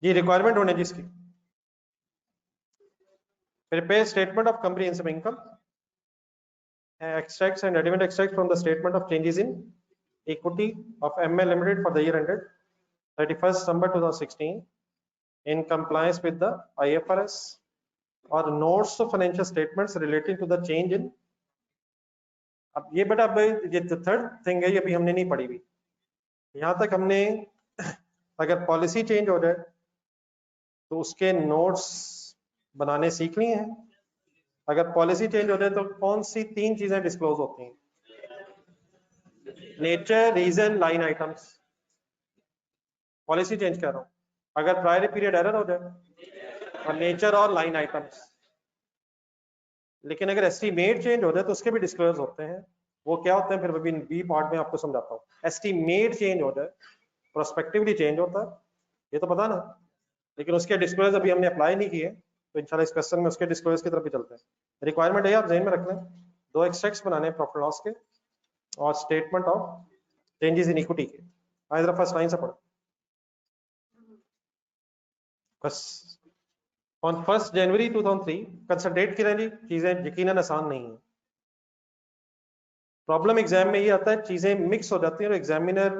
ये रिक्वायरमेंट होने जिसकी prepare statement of comprehensive income, extracts and relevant extracts from the statement of changes in equity of ML Limited for the year ended 31st December 2016 in compliance with the IFRS or notes of financial statements relating to the change in. अब ये बेटा ये third thing है, ये अभी हमने नहीं पढ़ी हुई। यहाँ तक हमने अगर पॉलिसी चेंज हो जाए तो उसके नोट्स बनाने सीख लिए हैं। अगर पॉलिसी चेंज हो जाए तो कौन सी 3 चीजें डिस्क्लोज होती हैं? Nature, reason, line items. Policy change कर रहा हूं, अगर प्रायर पीरियड एरर हो जाए और नेचर और लाइन आइटम्स। लेकिन अगर एस्टीमेट चेंज हो जाए तो उसके भी डिस्क्लोज होते हैं। वो क्या होते हैं फिर अभी बी पार्ट में आपको समझाता हूं। एस्टीमेट चेंज हो जाए, प्रोस्पेक्टिवली चेंज होता है, ये तो पता ना, लेकिन उसके डिस्क्लोज अभी हमने अप्लाई नहीं किए, तो इंशाल्लाह इस क्वेश्चन में उसके डिस्क्लोज की तरफ भी चलते हैं। रिक्वायरमेंट है, आप ध्यान में रख लें, 2 एक्सट्रैक्ट्स बनाने हैं प्रॉफिट लॉस के और statement of changes in equity के। आइए जरा फर्स्ट लाइन से पढ़ो। बस ऑन 1 जनवरी 2003 कंसल्टेट की रही चीजें यकीनन आसान नहीं है। प्रॉब्लम एग्जाम में ये आता है, चीजें मिक्स हो जाती हैं और एग्जामिनर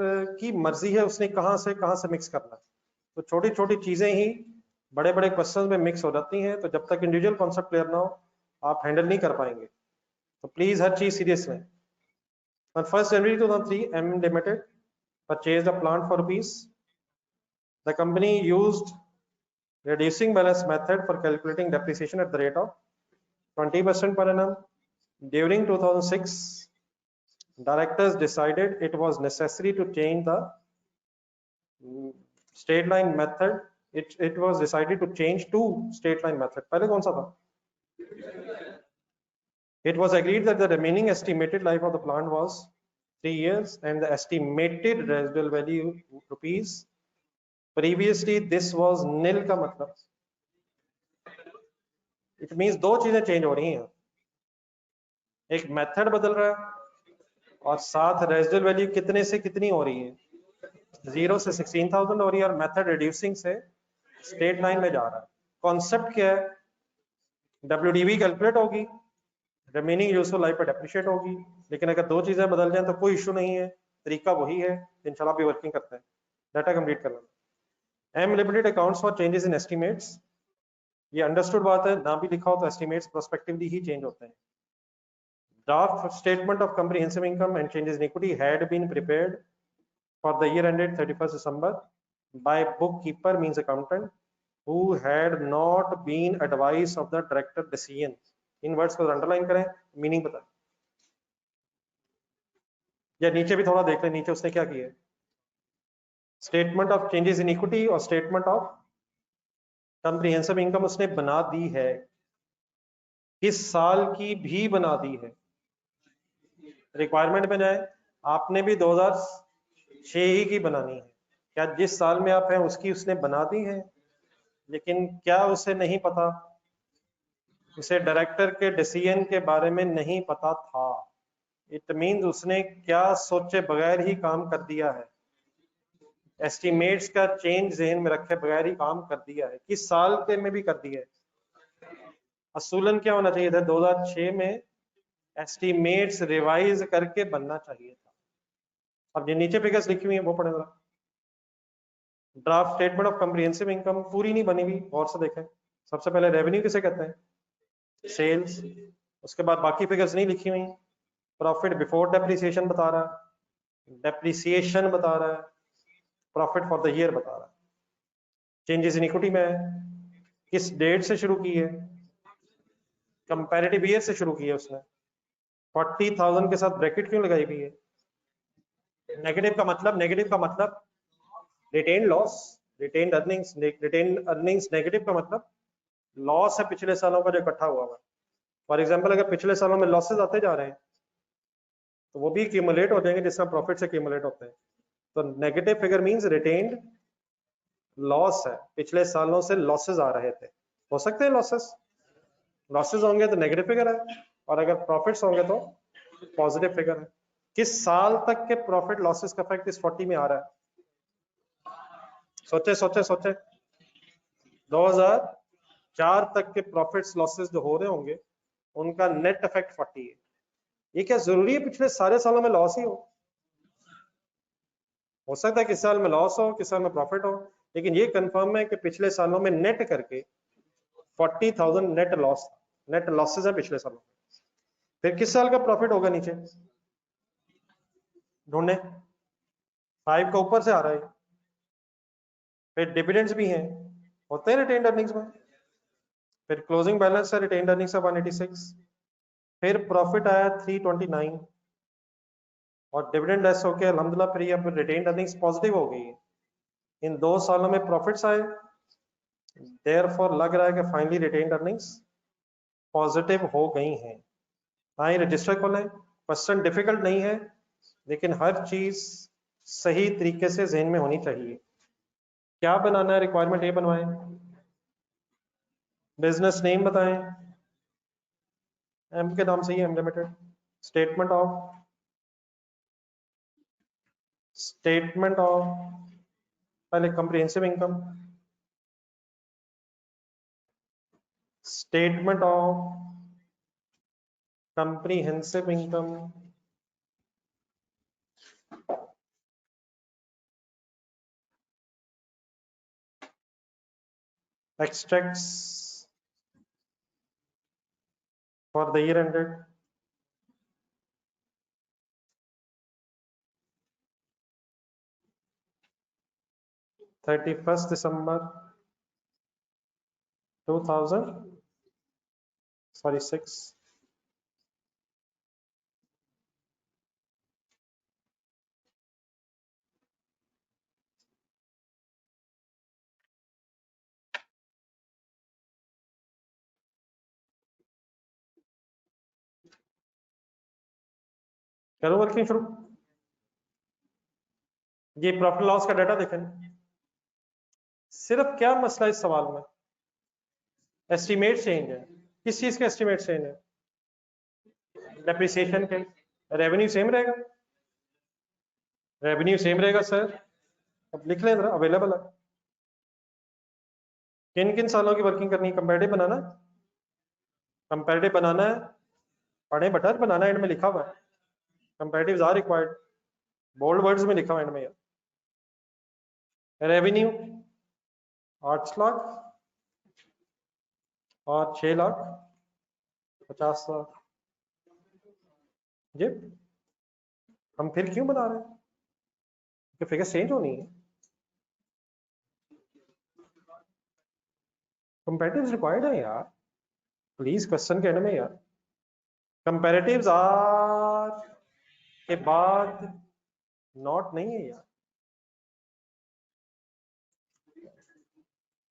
की मर्जी है उसने कहां से मिक्स करना है। तो छोटी छोटी चीजें ही बड़े बड़े क्वेश्चन में मिक्स हो जाती हैं, तो जब तक इंडिविजुअल कॉन्सेप्ट क्लियर ना हो आप हैंडल नहीं कर पाएंगे। तो प्लीज हर चीज सीरियस लें। On 1 January 2003, M Limited purchased a plant for rupees. The company used reducing balance method for calculating depreciation at the rate of 20% per annum. During 2006, directors decided it was necessary to change the straight line method. It was decided to change to straight line method. पहले कौन सा था? It was agreed that the remaining estimated life of the plant was 3 years and the estimated residual value rupees. Previously this was nil का मतलब, it means 2 चीजें change हो रही हैं, एक मेथड बदल रहा है और साथ रेजिडुअल वैल्यू कितने से कितनी हो रही है, 0 से 16,000 हो रही है और मेथड रिड्यूसिंग से स्ट्रेट लाइन में जा रहा है। कॉन्सेप्ट क्या है? WDV कैलकुलेट होगी, रिमेनिंग यूजफुल लाइफ पर डेप्रिशिएट होगी। लेकिन अगर 2 चीजें बदल जाएं तो कोई इशू नहीं है, तरीका वही है, इंशाल्लाह भी वर्किंग करते हैं। डाटा कंप्लीट करना। M Limited accounts for changes in estimates, ये अंडरस्टूड बात है, ना भी लिखा हो तो एस्टिमेट्स प्रोस्पेक्टिवली ही चेंज होते हैं। Draft statement of comprehensive income and changes in equity had been prepared for the year ended 31st December by bookkeeper means accountant who had not been advised of the director decision. इन words को underline करें, meaning बताएं, या नीचे भी थोड़ा देख लें, नीचे उसने क्या किया है। Statement of changes in equity और स्टेटमेंट ऑफ कॉम्प्रिहेंसिव इनकम उसने बना दी है, इस साल की भी बना दी है। रिक्वायरमेंट में जाए, आपने भी 2006 ही की बनानी है। क्या जिस साल में आप हैं उसकी उसने बना दी है, लेकिन क्या उसे नहीं पता, उसे डायरेक्टर के डिसीजन के बारे में नहीं पता था। इट मींस उसने क्या सोचे बगैर ही काम कर दिया है, एस्टिमेट्स का चेंज ज़हन में रखे बगैर ही काम कर दिया है, किस साल के में भी कर दिया है। असूलन क्या होना चाहिए था, 2006 में एस्टिमेट्स रिवाइज करके बनना चाहिए था। अब ये नीचे फिगर्स लिखी हुई है वो पढ़ेगा। Draft statement of comprehensive income पूरी नहीं बनी हुई, और से देखें। सबसे पहले रेवेन्यू किसे कहते हैं, सेल्स। उसके बाद बाकी फिगर्स नहीं लिखी हुई। प्रॉफिट बिफोर डेप्रिसिएशन बता रहा है, डेप्रिसिएशन बता रहा है, प्रॉफिट फॉर द ईयर बता रहा है। चेंजेस इन इक्विटी में किस डेट से शुरू की है, कंपैरेटिव ईयर से शुरू की है उसने। 40,000 के साथ ब्रैकेट क्यों लगाई हुई है? नेगेटिव का मतलब retain loss, retain earnings. Retain earnings negative का मतलब लॉस है पिछले सालों का जो इकट्ठा हुआ है। फॉर एग्जांपल अगर पिछले सालों में लॉसेस आते जा रहे हैं तो वो भी एक्यूमुलेट हो जाएंगे जिससे प्रॉफिट से एक्यूमुलेट होते हैं। तो negative figure means retained loss है, पिछले सालों से लॉसेस आ रहे थे। हो सकते हैं लॉसेस होंगे तो नेगेटिव फिगर है, और अगर प्रॉफिट्स होंगे तो पॉजिटिव फिगर है। किस साल तक के प्रॉफिट लॉसेस का इफेक्ट इस 40 में आ रहा है? सोचे सोचे सोचे। 2004 तक के प्रॉफिट्स लॉसेस जो हो रहे होंगे उनका नेट इफेक्ट 40 है। ये क्या जरूरी है पिछले सारे सालों में लॉस ही हो सकता है किस साल में लॉस हो किस साल में प्रॉफिट हो, लेकिन ये कंफर्म है कि पिछले सालों में नेट करके 40,000 नेट लॉसेस है पिछले सालों में। फिर किस साल का प्रॉफिट होगा नीचे ढूंढने, 5 का ऊपर से आ रहा है। फिर डिविडेंड्स भी हैं, होते हैं रिटेन्ड अर्निंग्स में। फिर क्लोजिंग बैलेंस है रिटेन्ड अर्निंग्स का 186, फिर प्रॉफिट आया 329 और डिविडेंड लेस होके अल्हम्दुलिल्लाह फिर ये रिटेन्ड अर्निंग्स पॉजिटिव हो गई है। इन 2 सालों में प्रॉफिट्स आए, देयरफॉर लग रहा है कि फाइनली रिटेन्ड अर्निंग्स पॉजिटिव हो गई हैं। हाँ, रजिस्टर खोलें, क्वेश्चन डिफिकल्ट नहीं है लेकिन हर चीज सही तरीके से जहन में होनी चाहिए। क्या बनाना है, रिक्वायरमेंट ये बनवाएं, बिजनेस नेम बताएं, एम के नाम से ही एम लिमिटेड, स्टेटमेंट ऑफ पहले comprehensive income, statement of comprehensive income, extracts for the year ended, December 2006। करो वर्किंग शुरू। ये प्रॉफिट लॉस का डाटा देखें, सिर्फ क्या मसला इस सवाल में, एस्टिमेट चेंज है। किस चीज का एस्टिमेट चेंज है, डेप्रिसिएशन के। रेवेन्यू सेम रहेगा, रेवेन्यू सेम रहेगा सर, अब लिख लें, अवेलेबल है। किन किन सालों की वर्किंग करनी है, कंपैरेटिव बनाना, कंपैरेटिव बनाना है, पढ़े बटर बनाना है, एंड में लिखा हुआ है comparatives are required, bold words में लिखा हुआ है एंड में। रेवेन्यू 8 लाख और 6,50,000। जी हम फिर क्यों बना रहे हैं, कि फिगर चेंज होनी है, कंपैरेटिव्स रिक्वायर्ड है यार, प्लीज क्वेश्चन के एंड में यार कंपैरेटिव्स आर के बाद नॉट नहीं है यार।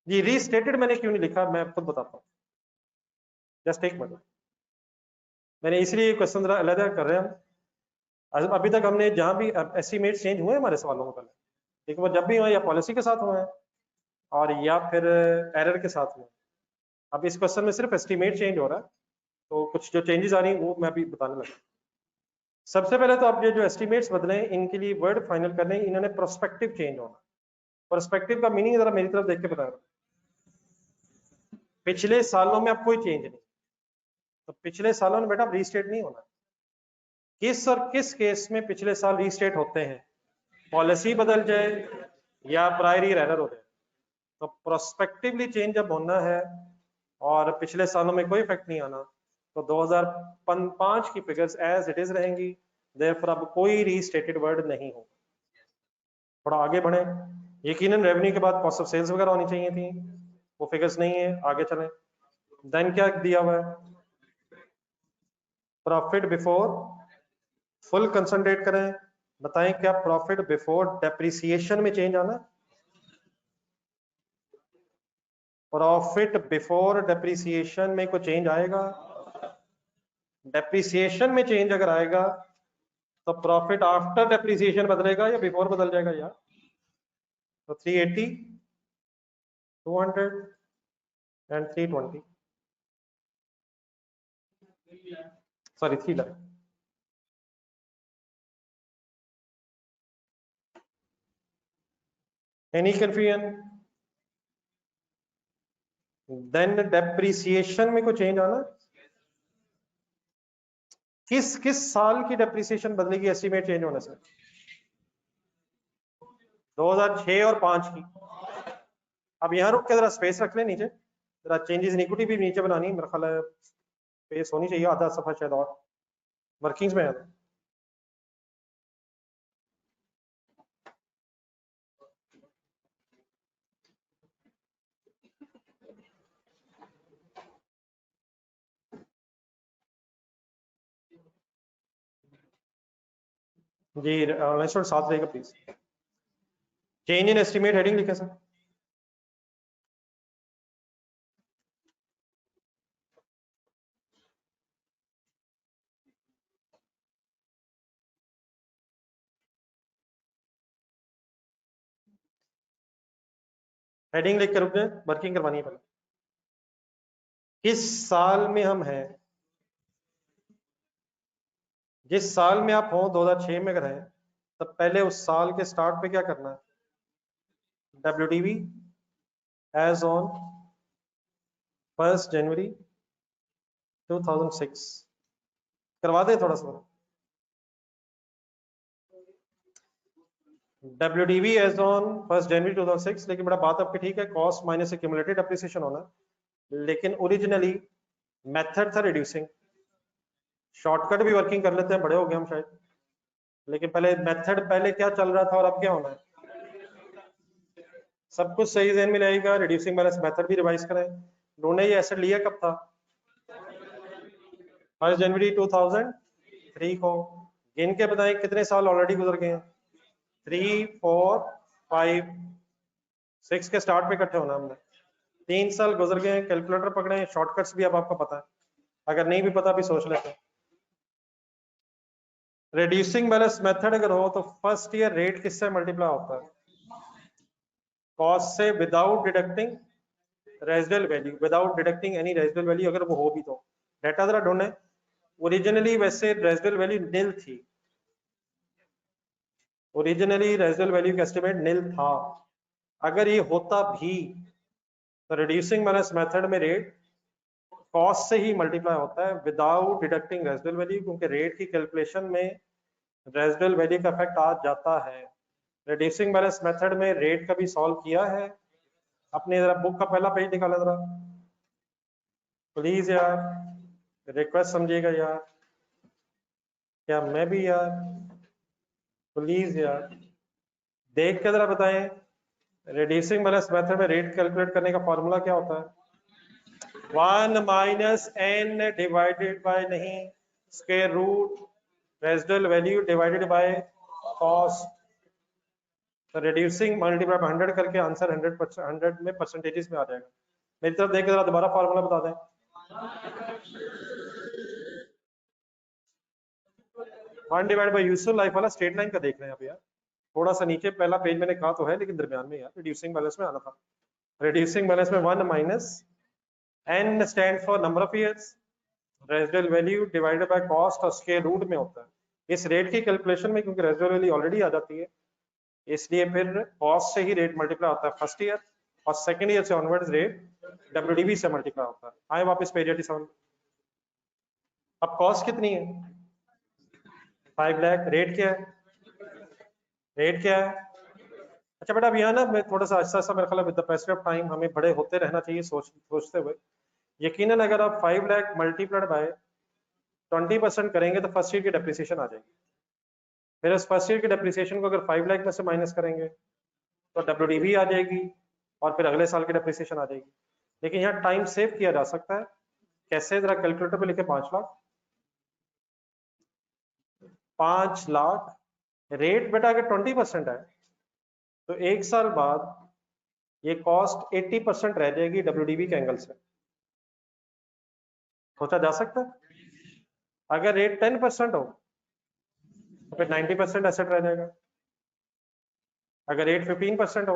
जी रीस्टेटेड मैंने क्यों नहीं लिखा, मैं खुद बताता हूँ, जस्ट एक मिनट। मैंने इसलिए क्वेश्चन अलग कर रहे हैं हम। अभी तक हमने जहां भी एस्टिमेट चेंज हुए हमारे सवालों में पहले, लेकिन वो जब भी हुए या पॉलिसी के साथ हुए हैं और या फिर एरर के साथ हुए। अब इस क्वेश्चन में सिर्फ एस्टिमेट चेंज हो रहा है, तो कुछ जो चेंजेस आ रही हैं वो मैं अभी बताने लगा। सबसे पहले तो आप ये जो एस्टिमेट्स बदले हैं इनके लिए वर्ड फाइनल करने, इन्होंने प्रोस्पेक्टिव चेंज होना। प्रोस्पेक्टिव का मीनिंग जरा मेरी तरफ देख के बताया, पिछले सालों में अब कोई चेंज नहीं, तो पिछले सालों में बेटा रीस्टेट नहीं होना। किस और किस केस में पिछले साल रीस्टेट होते हैं, पॉलिसी बदल जाए या प्रायर ईयर एरर हो जाए। तो प्रोस्पेक्टिवली चेंज जब होना है और पिछले सालों में कोई इफेक्ट नहीं आना, तो 2005 की फिगर्स एज इट इज रहेंगी, देयरफॉर अब कोई रीस्टेटेड वर्ड नहीं होगा। थोड़ा आगे बढ़े, यकीनन रेवेन्यू के बाद कॉस्ट ऑफ सेल्स वगैरह होनी चाहिए थी, वो फिगर्स नहीं है, आगे चलें। देन क्या दिया हुआ है, प्रॉफिट बिफोर, फुल कंसंट्रेट करें, बताएं क्या प्रॉफिट बिफोर डेप्रिसिएशन में चेंज आना, प्रॉफिट बिफोर डेप्रिसिएशन में कोई चेंज आएगा, डेप्रिसिएशन में चेंज अगर आएगा तो प्रॉफिट आफ्टर डेप्रिसिएशन बदलेगा या बिफोर बदल जाएगा यार। तो 380, 200 and 320, sorry 3 lakh. Any confusion, then depreciation में कोई चेंज आना, किस किस साल की डेप्रिसिएशन बदलेगी एस्टिमेट चेंज होने से? 2006 और 5 की। अब यहाँ रुक के जरा स्पेस रख ले नीचे, जरा चेंजेस इन इक्विटी भी नीचे बनानी है, मेरा ख्याल है स्पेस होनी चाहिए, आधा सफा शायद और वर्किंग्स में है। जी ऑनलाइन साथ रहेगा please. Change in estimate heading लिखे सर। हेडिंग लिख के रुक जाए, वर्किंग करवानी है पहले। किस साल में हम हैं, जिस साल में आप हो 2006 में अगर हैं, तब पहले उस साल के स्टार्ट पे क्या करना है? WDV एज ऑन 1 जनवरी 2006 करवा दे थोड़ा सा। WDV एज ऑन 1 जनवरी 2006, लेकिन बड़ा बात आपकी ठीक है, कॉस्ट माइनस एक्यूमुलेटेड डेप्रिसिएशन होना, लेकिन ओरिजिनली मेथड था रिड्यूसिंग। शॉर्टकट भी वर्किंग कर लेते हैं, बड़े हो गए हम शायद, लेकिन पहले मेथड पहले क्या चल रहा था और अब क्या होना है, सब कुछ सही ज़हन में रहेगा। रिड्यूसिंग बैलेंस मेथड भी रिवाइज करें। उन्होंने ये एसेट लिया कब था? 1 जनवरी 2003 को। गिन के बताएं कितने साल ऑलरेडी गुजर गए हैं? 3, 4, 5, 6 के स्टार्ट पे इकट्ठे होना हमने। 3 साल गुजर गए हैं। कैलकुलेटर पकड़े, शॉर्टकट्स भी अब आपको पता है, अगर नहीं भी पता भी सोच लेते हैं। रिड्यूसिंग बैलेंस मेथड अगर हो तो फर्स्ट ईयर रेट किससे मल्टीप्लाई होता है? कॉस्ट से without deducting residual value, without deducting any residual value, अगर वो हो भी तो। डेटा जरा ढूंढे। ओरिजिनली वैसे रेजिडुअल वैल्यू निल थी, ओरिजिनली रेजिडुअल वैल्यू का एस्टिमेट निल था। अगर ये होता भी तो रिड्यूसिंग बैलेंस मेथड में रेट कॉस्ट से ही मल्टीप्लाई होता है विदाउट डिडक्टिंग रेजिडुअल वैल्यू, क्योंकि रेट की कैलकुलेशन में रेजिडुअल वैल्यू का इफेक्ट आ जाता है। रिड्यूसिंग बैलेंस मेथड में रेट का भी सॉल्व किया है। अपने जरा बुक का पहला पेज निकाला जरा प्लीज यार, रिक्वेस्ट समझिएगा यार, क्या मैं भी यार, प्लीज यार देख के जरा बताएं। रिड्यूसिंग बैलेंस मेथड में रेट कैलकुलेट करने का फॉर्मूला क्या होता है? 1 माइनस n डिवाइडेड बाय नहीं square root residual value divided by cost. Reducing multiply by 100 करके आंसर 100 में परसेंटेजेस में आ जाएगा। मेरी तरफ देख जरा दोबारा फॉर्मूला बता दें। 1 डिवाइड बाय यूजफुल लाइफ वाला स्ट्रेट लाइन का देख रहे हैं आप यार, थोड़ा सा नीचे पहला पेज मैंने कहा तो है, लेकिन दरमियान में यार रिड्यूसिंग बैलेंस में आना था। रिड्यूसिंग बैलेंस में 1 minus n stand for number of years, residual value divided by cost और स्क्वायर रूट में होता है। इस रेट की कैलकुलेशन में क्योंकि रेजिडुअल वैल्यू ऑलरेडी आ जाती है, इसलिए फिर कॉस्ट से ही रेट मल्टीप्लाई होता है फर्स्ट ईयर, और सेकंड ईयर से ऑनवर्ड्स रेट WDV से मल्टीप्लाई होता है। आए वापस पेज 87। अब कॉस्ट कितनी है? 5 लाख। रेट क्या है? रेट क्या है? अच्छा बेटा अब यहाँ ना मैं थोड़ा सा ऐसा ऐसा मेरा ख्याल है with the passage of time हमें बड़े होते रहना चाहिए सोचते हुए। यकीनन अगर आप 5 लाख मल्टीप्लाइड बाय 20% करेंगे तो फर्स्ट ईयर की डेप्रिसिएशन आ जाएगी। फिर उस फर्स्ट ईयर की डेप्रिसिएशन को अगर 5 लाख में से माइनस करेंगे तो WDV आ जाएगी, और फिर अगले साल की डेप्रिसिएशन आ जाएगी। लेकिन यहाँ टाइम सेव किया जा सकता है। कैसे? जरा कैलकुलेटर पे लिखे 5 लाख। 5 लाख रेट बेटा अगर 20% है तो एक साल बाद ये कॉस्ट 80% रह जाएगी WDV के एंगल से। सोचा जा सकता है। अगर रेट 10% हो तो फिर 90% एसेट रह जाएगा। अगर रेट 15% हो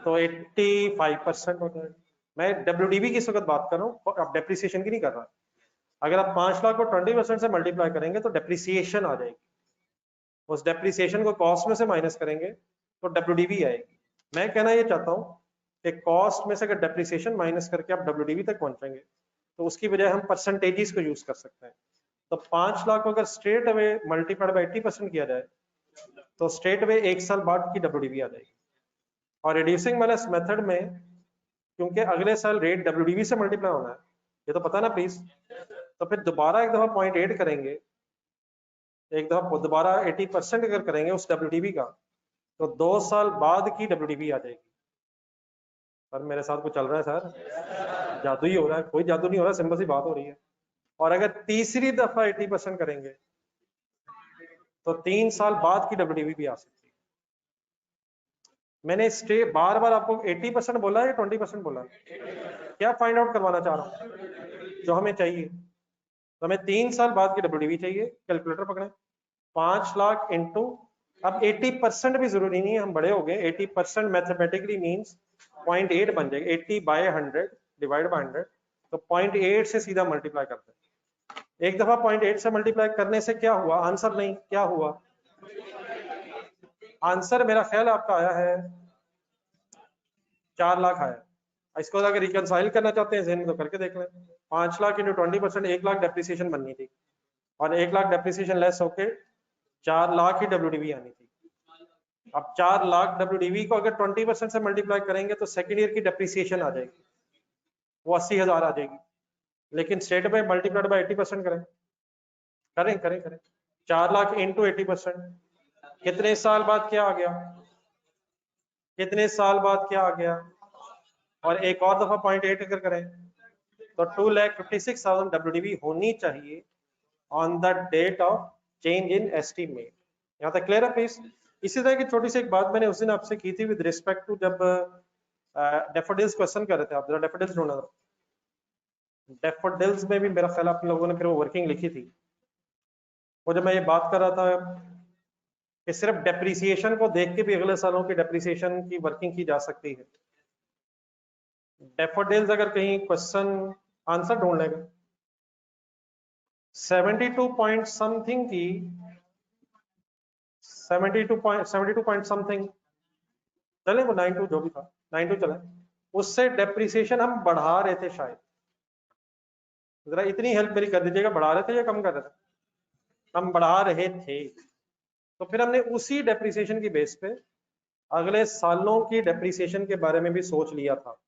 तो 85% हो जाएगा। मैं WDV की इस वक्त बात कर रहा हूँ, अब डेप्रिसिएशन की नहीं कर रहा। अगर आप 5 लाख को 20% से मल्टीप्लाई करेंगे तो डेप्रिसिएशन आ जाएगी, उस डेप्रिसिएशन को कॉस्ट में से माइनस करेंगे तो WDV आएगी। मैं कहना ये चाहता हूँ कि कॉस्ट में से अगर डेप्रिसिएशन माइनस करके आप डब्ल्यूडीवी तक पहुंचेंगे तो उसकी बजाय हम परसेंटेजेस को यूज कर सकते हैं। तो 5 लाख को अगर स्ट्रेट अवे मल्टीप्लाइड बाय 80% किया जाए तो स्ट्रेट अवे 1 साल बाद की डब्ल्यूडीवी आ जाएगी। और रिड्यूसिंग बैलेंस मेथड में क्योंकि अगले साल रेट डब्ल्यूडीवी से मल्टीप्लाई होना है, ये तो पता ना प्लीज, तो फिर दोबारा एक दफा 0.8 करेंगे, एक दफा दोबारा 80% अगर करेंगे उस डब्ल्यूडीवी का तो 2 साल बाद की डब्ल्यूडीवी आ जाएगी। पर मेरे साथ कुछ चल रहा है सर, जादू ही हो रहा है? कोई जादू नहीं हो रहा, सिंपल सी बात हो रही है। और अगर तीसरी दफा 80% करेंगे तो 3 साल बाद की डब्ल्यूडीवी भी आ सकती है। मैंने स्टे बार बार आपको 80% बोला है या 20% बोला? क्या फाइंड आउट करवाना चाह रहा हूं जो हमें चाहिए? तो हमें 3 साल बाद की डब्ल्यूडीवी चाहिए। कैलकुलेटर पकड़े, 5 लाख इंटू, अब 80% भी जरूरी नहीं है, हम बड़े हो गए। 80% मैथमेटिकली मींस 0.8 बन जाएगा। 80 बाय 100 डिवाइड बाय 100, तो 0.8 से सीधा मल्टीप्लाई करते हैं। एक दफा 0.8 से मल्टीप्लाई करने से क्या हुआ? आंसर नहीं, क्या हुआ? आंसर मेरा ख्याल आपका आया है 4 लाख आया। इसको अगर रिकंसाइल करना चाहते हैं ज़हन में तो करके देख लें। 5 लाख इंटू 20%, 1 लाख डेप्रिसिएशन बननी थी और 1 लाख डेप्रिसिएशन लेस होके 4 लाख ही डब्ल्यूडीवी आनी थी। अब 4 लाख डब्ल्यूडीवी को अगर 20% से मल्टीप्लाई करेंगे तो सेकेंड ईयर की डेप्रिसिएशन आ जाएगी, वो 80,000 आ जाएगी। लेकिन स्टेट में मल्टीप्लाइड बाय 80% करें, करें करें करें 4 लाख इंटू 80%, कितने साल बाद क्या आ गया? कितने साल बाद क्या आ गया? और एक और दफा 0.8 अगर करें तो 2,56,000 डब्ल्यूडीवी होनी चाहिए on the date of change in estimate. यहाँ तक क्लियर है प्लीज? इसी तरह की छोटी सी एक बात मैंने उस दिन आपसे की थी विद रिस्पेक्ट टू, जब डेफोडिल्स क्वेश्चन कर रहे थे आप, जरा डेफोडिल्स ढूंढना। डेफोडिल्स में भी मेरा ख्याल आप लोगों ने फिर वो वर्किंग लिखी थी। वो जब मैं ये बात कर रहा था कि सिर्फ डेप्रिसिएशन को देख के भी अगले सालों की डेप्रिसिएशन की वर्किंग की जा सकती है। डेफोडिल्स अगर कहीं क्वेश्चन आंसर ढूंढ लेगा 72 पॉइंट समथिंग की, 72 पॉइंट समथिंग चले, वो 92 जो भी था, 92 चले, उससे डेप्रिसिएशन हम बढ़ा रहे थे शायद। जरा इतनी हेल्प मेरी कर दीजिएगा, बढ़ा रहे थे या कम कर रहे थे? हम बढ़ा रहे थे। तो फिर हमने उसी डेप्रिसिएशन की बेस पे अगले सालों की डेप्रिसिएशन के बारे में भी सोच लिया था।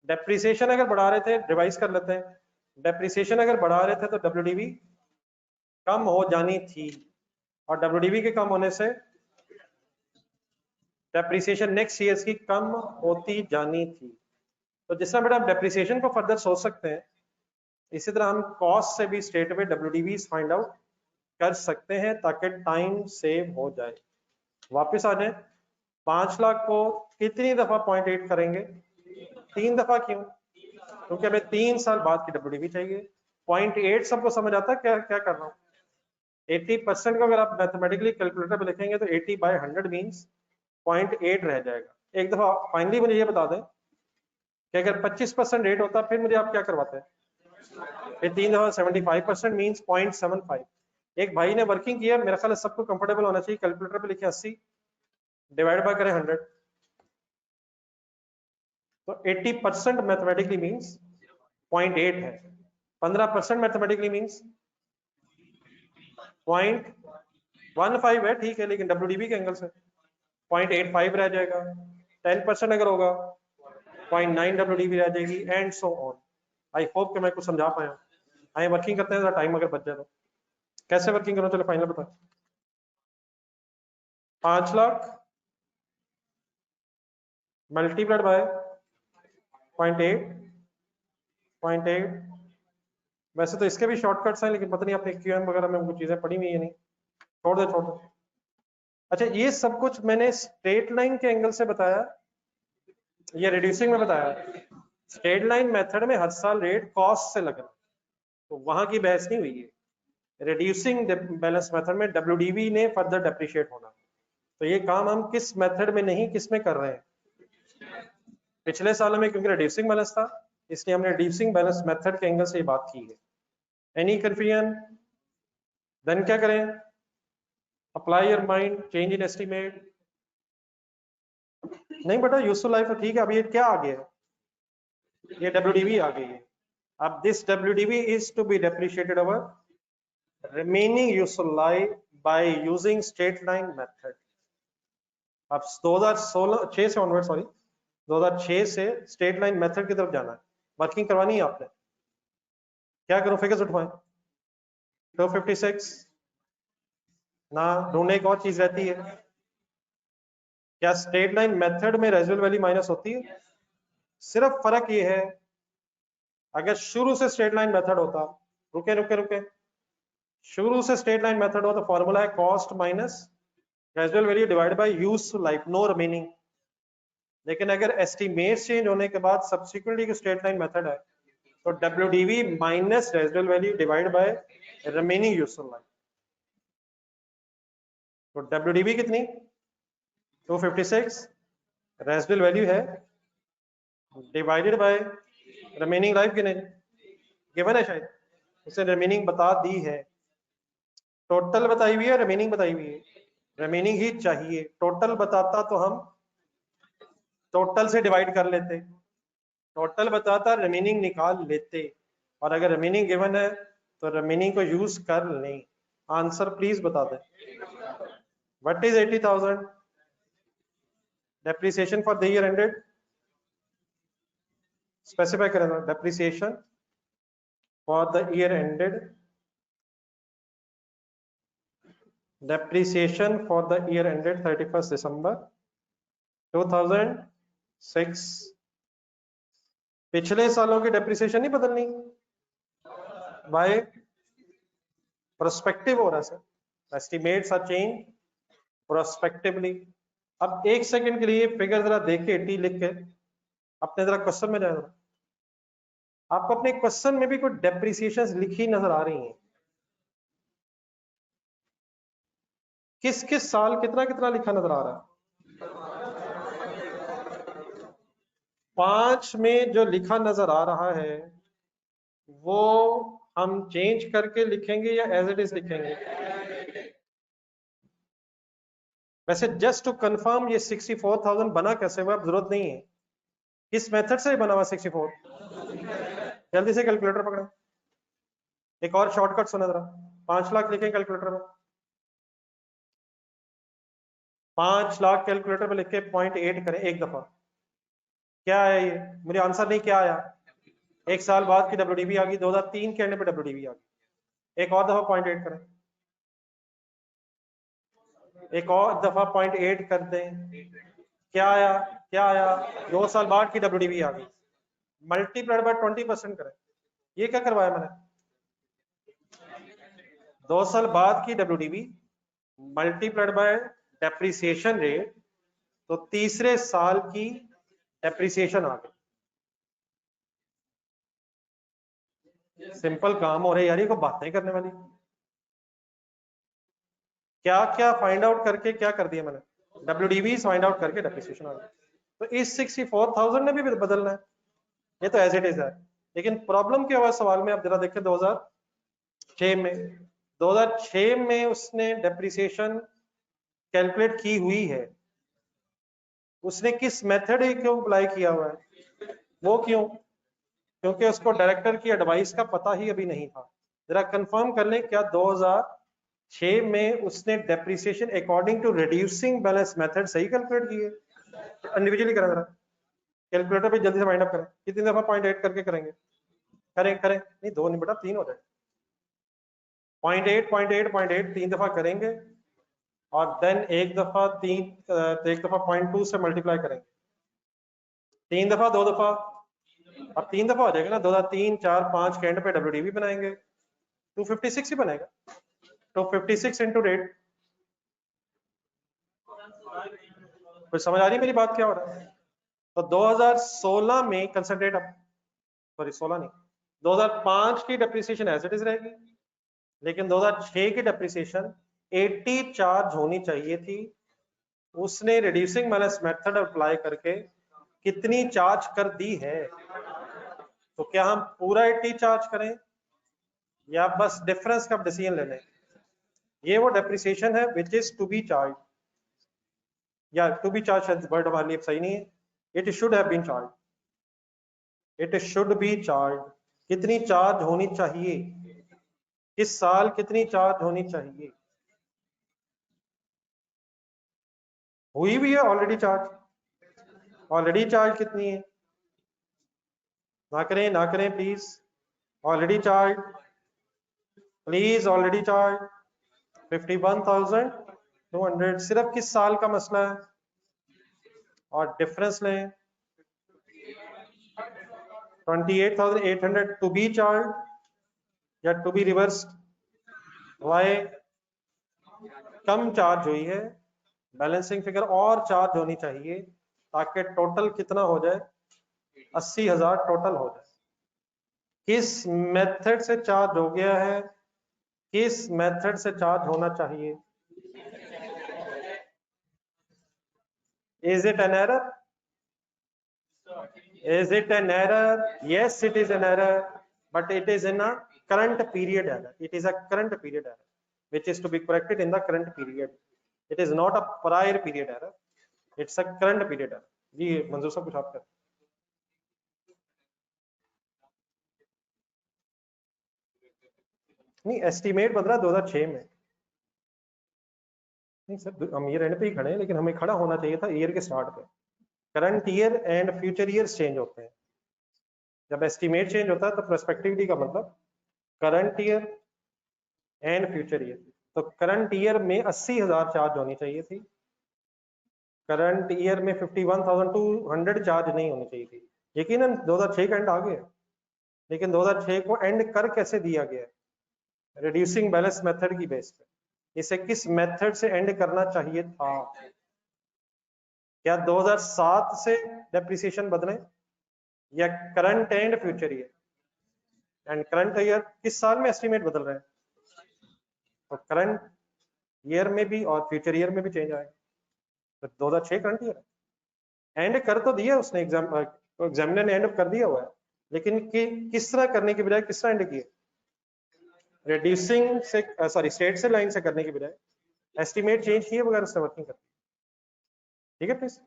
डेप्रिसिएशन अगर बढ़ा रहे थे, रिवाइज कर लेते हैं, डेप्रिसिएशन अगर बढ़ा रहे थे तो डब्ल्यूडीवी कम हो जानी थी, और डब्ल्यूडीवी के कम होने से डेप्रिसिएशन नेक्स्ट ईयर्स की कम होती जानी थी। तो जिस तरह बेटा आप डेप्रिसिएशन को फर्दर सोच सकते हैं, इसी तरह हम कॉस्ट से भी स्टेट में डब्ल्यूडीवी फाइंड आउट कर सकते हैं ताकि टाइम सेव हो जाए। वापस आ जाए, 5 लाख को कितनी दफा 0.8 करेंगे? 3 दफा। क्यों? क्योंकि हमें 3 साल बाद की डब्ल्यूडीवी चाहिए। 0.8 सबको समझ आता है क्या क्या कर रहा हूँ? 80% को अगर आप मैथमेटिकली कैलकुलेटर पे लिखेंगे तो 80 बाय 100 मींस 0.8 रह जाएगा। एक दफा फाइनली मुझे ये बता दें कि अगर 25% रेट होता फिर मुझे आप क्या करवाते हैं? फिर 3 दफा 75% मींस 0.75। एक भाई ने वर्किंग किया, मेरा ख्याल है सबको कंफर्टेबल होना चाहिए। कैलकुलेटर पे लिखे 80 डिवाइड बाय करें 100, तो 80% मैथमेटिकली मींस 0.8 है। 15% मैथमेटिकली मींस 0.15 है, ठीक है, लेकिन डब्ल्यूडीवी के एंगल से 0.85 रह जाएगा। 10% अगर होगा 0.9 डब्ल्यूडीवी रह जाएगी, and so on. I hope कि मैं कुछ समझा पाया। आए वर्किंग करते हैं, टाइम अगर बच जाए तो। कैसे वर्किंग करो, चलो फाइनल बता। 5 लाख मल्टीप्लाइड बाय 0.8 वैसे तो इसके भी शॉर्टकट्स हैं, लेकिन पता नहीं आपने क्यूएम वगैरह में वो चीजें पढ़ी हुई है नहीं, छोड़ दे छोड़ दे। अच्छा, ये सब कुछ मैंने स्ट्रेट लाइन के एंगल से बताया, ये रिड्यूसिंग में बताया। स्ट्रेट लाइन मेथड में हर साल रेट कॉस्ट से लगना, तो वहां की बहस नहीं हुई है। रिड्यूसिंग बैलेंस मेथड में डब्ल्यूडीवी ने फर्दर डेप्रिशिएट होना, तो ये काम हम किस मेथड में नहीं किस में कर रहे हैं? पिछले साल में क्योंकि रिड्यूसिंग बैलेंस था इसलिए हमने रिड्यूसिंग बैलेंस मेथड के एंगल से ये बात की है। Any confusion? देन क्या करें? Apply your mind, change in estimate, नहीं बेटा यूजफुल लाइफ ठीक है, अभी ये क्या आ गया है, ये WDV आ गई है। अब this WDV is to be depreciated over remaining useful life by using straight line method. अब 2016 से ऑनवर्ड, सॉरी 2006 से स्ट्रेट लाइन मेथड की तरफ जाना है, वर्किंग करवानी है आपने। क्या करूं, फिगर्स उठवाएं। 256 ना, ढूंढने एक और चीज रहती है, क्या स्ट्रेट लाइन मेथड में रेजिडुअल वैल्यू माइनस होती है? सिर्फ फर्क ये है, अगर शुरू से स्ट्रेट लाइन मेथड होता, रुके रुके रुके, शुरू से स्ट्रेट लाइन मेथड हो तो फॉर्मूला है cost minus residual value divide by used life, no remaining. लेकिन अगर एस्टिमेट चेंज होने के बाद सब्सिक्वेंटली की स्ट्रेट लाइन मेथड है तो WDV minus residual value divide bye remaining used life. तो WDV कितनी, 256, रेजिडुअल वैल्यू है डिवाइडेड बाय रिमेनिंग लाइफ कितने गिवन है, शायद उसे रिमेनिंग बता दी है, टोटल बताई हुई है, रिमेनिंग बताई हुई है, रिमेनिंग ही चाहिए। टोटल बताता तो हम टोटल से डिवाइड कर लेते, टोटल बताता रिमेनिंग निकाल लेते, और अगर रिमेनिंग गिवन है तो रिमेनिंग को यूज कर लें। आंसर प्लीज बता दें। What is 80,000 depreciation for the year ended, specify करें ना, depreciation for the year ended, depreciation for the year ended 31st December 2006। पिछले सालों की डेप्रिसिएशन नहीं बदलनी, बाय प्रोस्पेक्टिव हो रहा है sir, estimates are change prospectively. अब एक सेकंड के लिए फिगर जरा देख के 80 लिख के अपने जरा क्वेश्चन में जाए, आपको अपने क्वेश्चन में भी कोई डेप्रिसिएशन लिखी नजर आ रही हैं? किस किस साल कितना कितना लिखा नजर आ रहा है? 5 में जो लिखा नजर आ रहा है वो हम चेंज करके लिखेंगे या एज इट इज लिखेंगे? वैसे जस्ट टू कंफर्म ये 64,000 बना कैसे हुआ, जरूरत नहीं है, किस मेथड से बना हुआ 64? जल्दी से कैलकुलेटर पकड़े, एक और शॉर्टकट सुना जरा, 5 लाख लिखें कैलकुलेटर में, 5 लाख कैलकुलेटर में लिख के 0.8 करें एक दफा। क्या आया ये, मुझे आंसर नहीं, क्या आया? एक साल बाद की WDV आ गई, 2003 के एंड पे WDV आ गई। एक और दफा 0.8 करें, एक और दफा 0.8 कर दें, क्या आया? क्या आया? 2 साल बाद की WDV आ गई, मल्टीप्लाइड बाय 20% करें। ये क्या करवाया मैंने, 2 साल बाद की WDV multiplied by depreciation rate, तो तीसरे साल की डेप्रिसिएशन आ गई। सिंपल काम हो रहे यार, ये को बातें करने वाली, क्या क्या फाइंड आउट करके क्या कर दिया मैंने, WDV फाइंड आउट करके डेप्रिसिएशन आ गई। तो इस 64,000 ने भी बदलना है, ये तो एज इट इज है। लेकिन प्रॉब्लम क्या हुआ सवाल में, आप जरा देखें 2006 में, 2006 में उसने डेप्रिसिएशन कैलकुलेट की हुई है, उसने किस मेथड को अप्लाई किया हुआ है, वो क्यों? क्योंकि उसको डायरेक्टर की एडवाइस का पता ही अभी नहीं था। जरा कंफर्म कर लें, क्या 2006 में उसने depreciation according to reducing balance method सही कैलकुलेट की है? इंडिविजुअली करें जरा, कैलकुलेटर पे जल्दी से फाइंड आउट करें, कितनी दफा 0.8 करके करेंगे? करें करें, नहीं 2 नहीं बेटा 3 हो जाए, 0.8 0.8 0.8 3 दफा करेंगे, और देन एक दफा 0.2 से मल्टीप्लाई करेंगे, 3 दफा 2 दफा, अब 3 दफा हो जाएगा ना, 2 3 4 5 के एंड पे WDV बनाएंगे, 256 ही बनेगा, 256 इंटू रेट। कुछ समझ आ रही है मेरी बात क्या हो रहा है? तो 2016 में कंसंट्रेट, सॉरी 16 नहीं, 2005 की डेप्रिसिएशन एज इट इज रहेगी, लेकिन 2006 की डेप्रिसिएशन 80 चार्ज होनी चाहिए थी। उसने रिड्यूसिंग बैलेंस मेथड अप्लाई करके कितनी चार्ज कर दी है? तो क्या हम पूरा 80 चार्ज करें या बस डिफरेंस का डिसीजन ले लें? ये वो डेप्रिसिएशन है which is to be charge. या टू बी चार्ज शायद वर्ड हमारे लिए सही नहीं है, it should have been charge, it should be charge. कितनी चार्ज होनी चाहिए, किस साल कितनी चार्ज होनी चाहिए, हुई भी है ऑलरेडी चार्ज, ऑलरेडी चार्ज कितनी है, ना करें please, already charge please, already charge 51,200, सिर्फ किस साल का मसला है, और डिफरेंस लें 28,800 टू बी चार्ज या टू बी रिवर्स, वाई कम चार्ज हुई है, बैलेंसिंग फिगर और चार्ज होनी चाहिए ताकि टोटल कितना हो जाए, 80,000 टोटल हो जाए। किस मेथड से चार्ज हो गया है, किस मेथड से चार्ज होना चाहिए, is it an error, is it an error? Yes, it is an error, but it is in a current period error, it is a current period error which is to be corrected in the current period, it is not a prior period error, it's a current period error। जी मंजूर साहब कुछ आप कर, नहीं estimate बदला 2006 में, नहीं sir हम ईयर एंड पे ही खड़े हैं, लेकिन हमें खड़ा होना चाहिए था ईयर के स्टार्ट पे। Current year and future year change होते हैं, जब एस्टिमेट चेंज होता है तो प्रोस्पेक्टिविटी का मतलब current year and future year. तो करंट ईयर में 80,000 चार्ज होनी चाहिए थी, करंट ईयर में 51,200 चार्ज नहीं होनी चाहिए थी। यकीनन 2006 का एंड आ गया, लेकिन 2006 को एंड कर कैसे दिया गया है, रिड्यूसिंग बैलेंस मेथड की बेस पे। इसे किस मेथड से एंड करना चाहिए था, क्या 2007 से डेप्रिसिएशन बदले या current and future year, and current year किस साल में एस्टिमेट बदल रहे हैं, तो करंट ईयर में भी और फ्यूचर ईयर में भी चेंज आएगा। तो 2006 करंट ईयर एंड कर तो दिया उसने, एग्जामिनर ने एंड कर दिया हुआ है, लेकिन किस तरह करने के बजाय किस तरह एंड किया, रिड्यूसिंग से सॉरी स्ट्रेट से लाइन से करने के बजाय एस्टिमेट चेंज किए बगैर उसने वर्किंग कर, ठीक है प्लीज,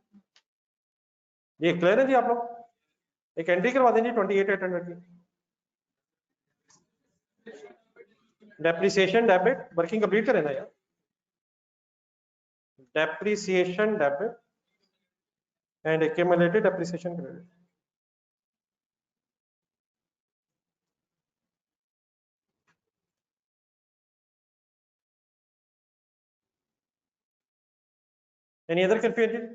ये क्लियर है जी। आप लोग एक एंट्री करवा देंगे 28,800 की, डेप्रिसिएशन डेबिट वर्किंग कंप्लीट करें ना यार, depreciation debit and accumulated depreciation credit. Any other confusion?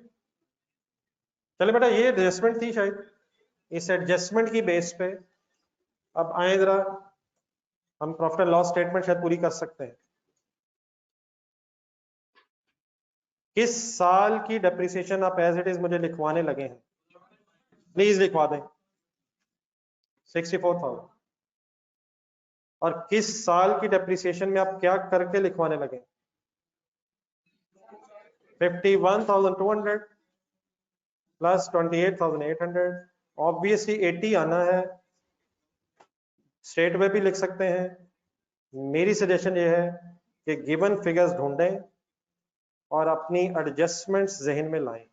चले बेटा ये एडजस्टमेंट थी शायद, इस एडजस्टमेंट की बेस पे अब आए जरा हम प्रॉफिट एंड लॉस स्टेटमेंट शायद पूरी कर सकते हैं। किस साल की डेप्रिसिएशन आप एज इट इज मुझे लिखवाने लगे हैं, प्लीज लिखवा दें 64,000, और किस साल की डेप्रिसिएशन में आप क्या करके लिखवाने लगे 51,200 प्लस 28,800, ऑब्वियसली 80 आना है, स्ट्रेट वे भी लिख सकते हैं। मेरी सजेशन ये है कि गिवन फिगर्स ढूंढें और अपनी एडजस्टमेंट्स जहन में लाएं।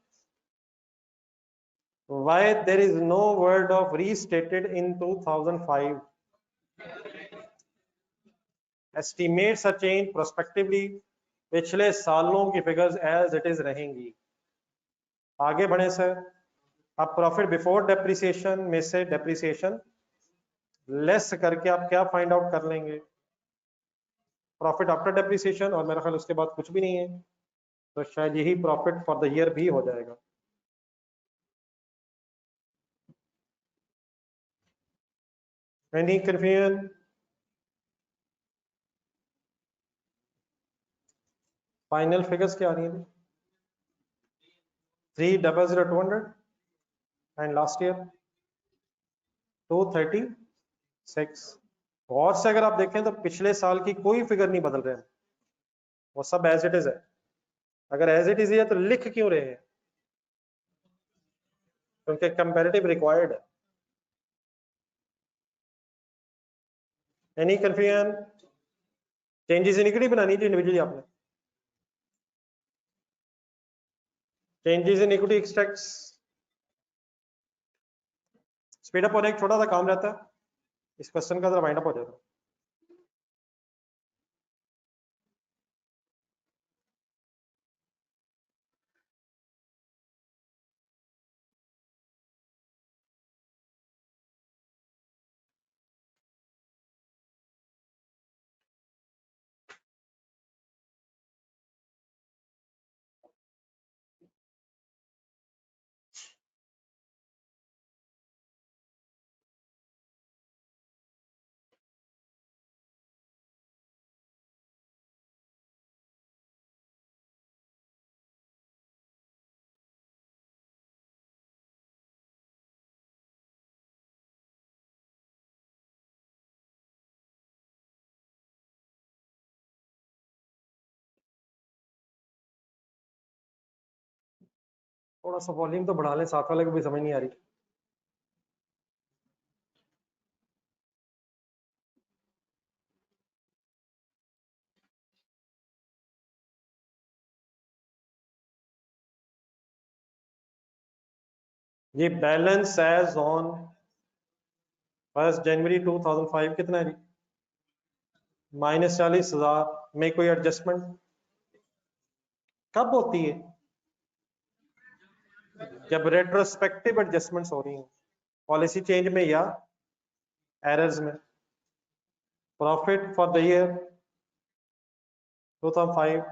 Why there is no word of restated in 2005? Estimates are changed prospectively, पिछले सालों की फिगर्स एज इट इज रहेंगी। आगे बढ़े सर, अब प्रॉफिट बिफोर डेप्रिसिएशन में से डेप्रिसिएशन लेस करके आप क्या फाइंड आउट कर लेंगे, प्रॉफिट आफ्टर डेप्रिसिएशन, और मेरा ख्याल उसके बाद कुछ भी नहीं है, तो शायद यही प्रॉफिट फॉर द ईयर भी हो जाएगा। Any confusion? फाइनल फिगर्स क्या आ रही है 3,00200 एंड लास्ट ईयर 236। और से अगर आप देखें तो पिछले साल की कोई फिगर नहीं बदल रहे हैं, वो सब एज इट इज है। अगर एज इट इज है तो लिख क्यों रहे हैं, क्योंकि कंपैरेटिव रिक्वायर्ड है। Any confusion? चेंजेस इनकी नहीं बनानी थी इंडिविजुअली आपने, changes in equity extracts, speed up होने एक छोटा सा काम रहता है, इस क्वेश्चन का जरा वाइंड अप हो जाएगा। थोड़ा सा वॉल्यूम तो बढ़ा लें, साथ वाले को भी समझ नहीं आ रही। ये बैलेंस एज ऑन 1 जनवरी 2005 कितना है? -40,000 में कोई एडजस्टमेंट कब होती है? जब रेट्रोस्पेक्टिव एडजस्टमेंट्स हो रही हैं, पॉलिसी चेंज में या एरर्स में। Profit for the year 2005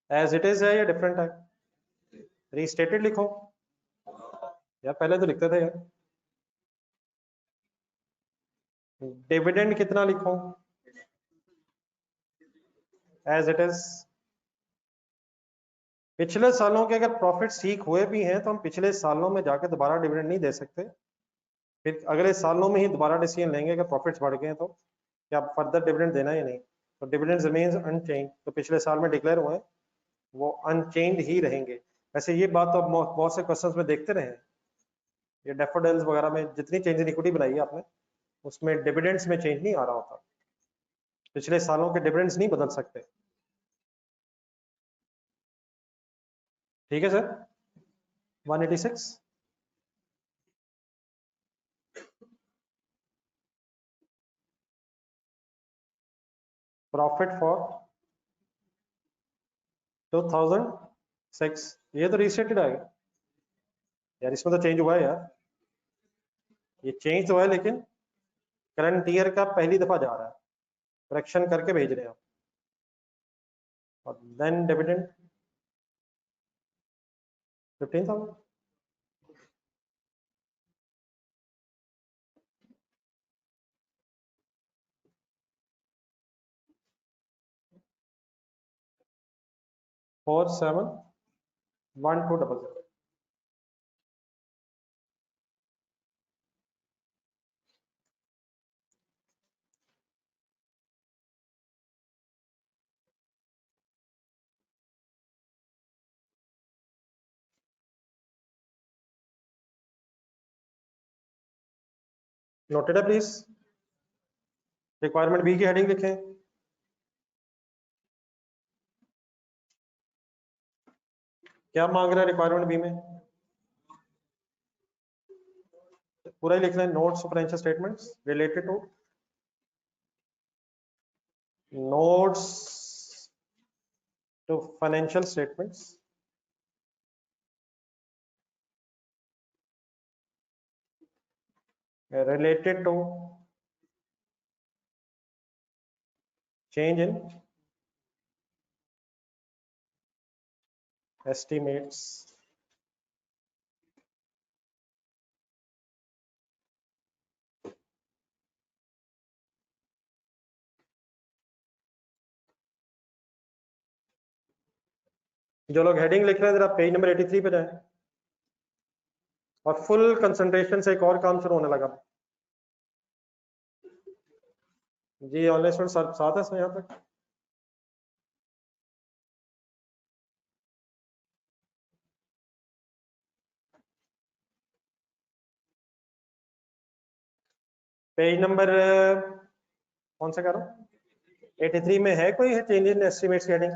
as it is है या डिफरेंट है? रीस्टेटेड लिखो यार, पहले तो लिखते थे यार। डिविडेंड कितना लिखो? As it is. पिछले सालों के अगर प्रॉफिट सीख हुए भी हैं तो हम पिछले सालों में जाकर दोबारा डिविडेंड नहीं दे सकते, फिर अगले सालों में ही दोबारा डिसीजन लेंगे अगर प्रॉफिट्स बढ़ गए तो क्या फर्दर डिविडेंड देना या नहीं। तो डिविडेंड रिमेंस अनचेंज, तो पिछले साल में डिक्लेयर हुए वो अनचेंज ही रहेंगे। वैसे ये बात तो अब बहुत से क्वेश्चंस में देखते रहे, ये डेफोडिल्स वगैरह में जितनी चेंज इन इक्विटी बनाई है आपने, उसमें डिविडेंड्स में चेंज नहीं आ रहा होता, पिछले सालों के डिविडेंड्स नहीं बदल सकते। ठीक है सर। 186 प्रॉफिट फॉर 2006, ये तो रीस्टेटेड है यार, इसमें तो चेंज हुआ है यार, ये चेंज तो है लेकिन करंट ईयर का पहली दफा जा रहा है, करेक्शन करके भेज रहे हैं आप। और then dividend 15,000। Four seven 1200। Noted है प्लीज। रिक्वायरमेंट बी की हेडिंग लिखें। क्या मांग रहा है रिक्वायरमेंट बी में? पूरा ही लिख लें, notes of financial statements related to notes to financial statements related to change in estimates जो लोग हेडिंग लिख रहे हैं जरा पेज नंबर 83 पे जाएं और फुल कंसंट्रेशन से एक और काम शुरू होने लगा जी। ऑनलाइन स्टूडेंट साथ है यहाँ तक? पेज नंबर कौन सा कह रहा हूँ? 83 में है कोई है चेंज इन एस्टिमेट्स की हेडिंग?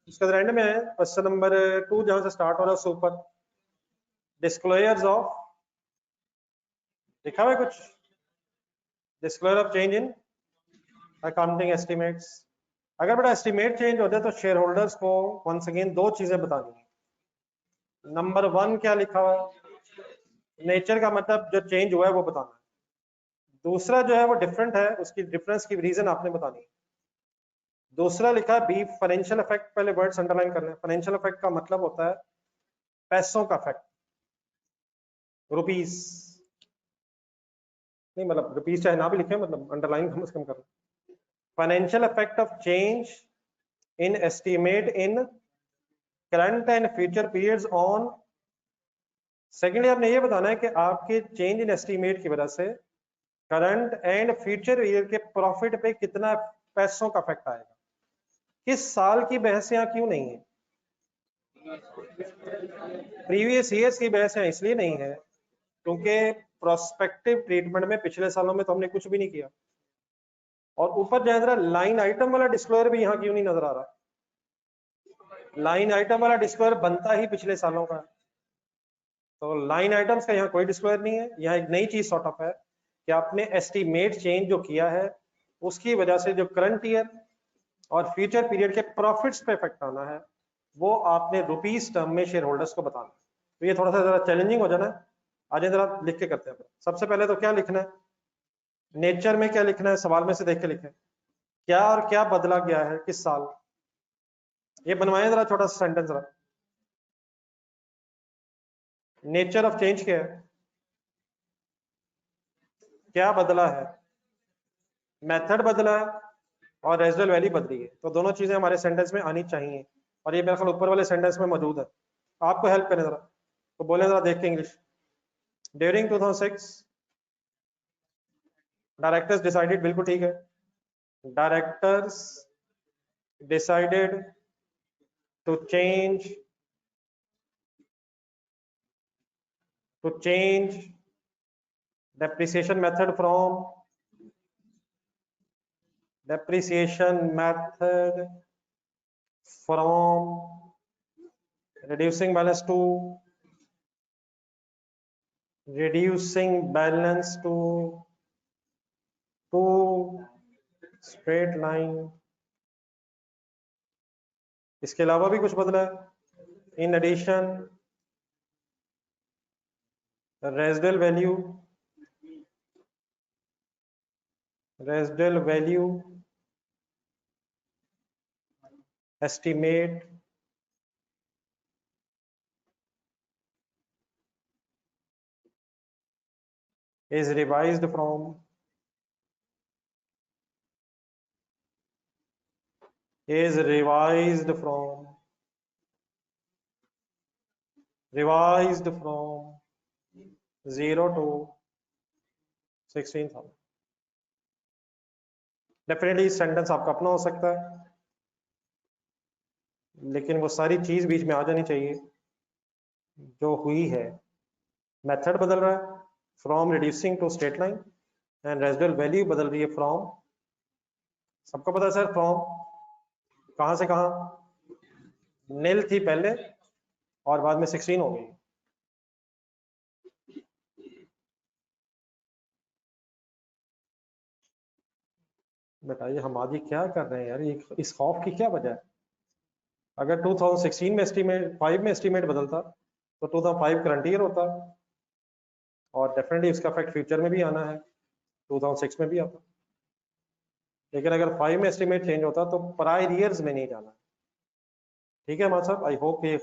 उसके बाद एंड में है क्वेश्चन नंबर 2 जहां से स्टार्ट हो रहा है उससे ऊपर डिस्क्लोजर्स ऑफ, लिखा हुआ है कुछ, disclosure of change in accounting estimates. अगर बेटा एस्टिमेट चेंज हो जाए तो शेयर होल्डर्स को वंस अगेन दो चीजें बतानी है। नंबर 1 क्या लिखा हुआ है, नेचर का मतलब जो चेंज हुआ है वो बताना है। दूसरा जो है वो डिफरेंट है, उसकी डिफरेंस की रीजन आपने बतानी है। दूसरा लिखा है बी फाइनेंशियल इफेक्ट, पहले वर्ड्स अंडरलाइन कर लें। फाइनेंशियल इफेक्ट का मतलब होता है पैसों का इफेक्ट, रुपीस नहीं, मतलब रुपीस चाहे ना भी लिखे, मतलब अंडरलाइन कम से कम कर। Financial effect of change in estimate in current and future periods on. Secondly आपने ये बताना है कि आपके चेंज इन एस्टिमेट की वजह से करंट एंड फ्यूचर ईयर के प्रॉफिट पे कितना पैसों का इफेक्ट आएगा। किस साल की बहस यहाँ क्यों नहीं है, प्रीवियस ईयर्स की बहस यहाँ इसलिए नहीं है क्योंकि प्रोस्पेक्टिव ट्रीटमेंट में पिछले सालों में तो हमने कुछ भी नहीं किया। और ऊपर जाए जरा लाइन आइटम वाला डिस्क्लोजर भी यहाँ क्यों नहीं नजर आ रहा, लाइन आइटम वाला डिस्क्लोजर बनता ही पिछले सालों का, तो लाइन आइटम्स का यहाँ कोई डिस्क्लोजर नहीं है। यहाँ एक नई चीज सॉर्ट ऑफ है कि आपने एस्टिमेट चेंज जो किया है उसकी वजह से जो करंट ईयर और फ्यूचर पीरियड के प्रॉफिट्स पे इफेक्ट आना है वो आपने रुपीस टर्म में शेयर होल्डर्स को बताना। तो ये थोड़ा सा जरा चैलेंजिंग हो जाना है, आज जरा लिख के करते हैं। सबसे पहले तो क्या लिखना है, नेचर में क्या लिखना है, सवाल में से देख के लिखें क्या और क्या बदला गया है किस साल। ये बनवाएं जरा छोटा सा सेंटेंस जरा, नेचर ऑफ चेंज क्या है, क्या बदला है, मेथड बदला है और रेजिडुअल वैल्यू बदली है। तो दोनों चीजें हमारे सेंटेंस में आनी चाहिए और ये मेरे ख्याल ऊपर वाले सेंटेंस में मौजूद है। आपको हेल्प करें जरा, तो बोले जरा देख के इंग्लिश। ड्यूरिंग 2006 डायरेक्टर्स डिसाइडेड, बिल्कुल ठीक है, directors decided to change depreciation method from reducing balance to straight line। इसके अलावा भी कुछ बदला है, in addition residual value estimate is revised from revised from 0 to 16,000। Definitely sentence आपका अपना हो सकता है लेकिन वो सारी चीज बीच में आ जानी चाहिए जो हुई है। मेथड बदल रहा है from reducing to straight line and residual value बदल रही है फ्रॉम, सबको पता है सर फ्रॉम कहां से कहां, नील थी पहले और बाद में 16 हो गई। बताइए हम आज क्या कर रहे हैं यार, ये इस खौफ की क्या वजह है। अगर 2016 में एस्टीमेट 5 में एस्टीमेट बदलता तो 2005 करंट ईयर होता और डेफिनेटली उसका इफेक्ट फ्यूचर में भी आना है, 2006 में भी आता। लेकिन अगर 5 में एस्टीमेट चेंज होता तो प्रायर ईयर्स में नहीं जाना। ठीक है हमारे साहब, आई होप कि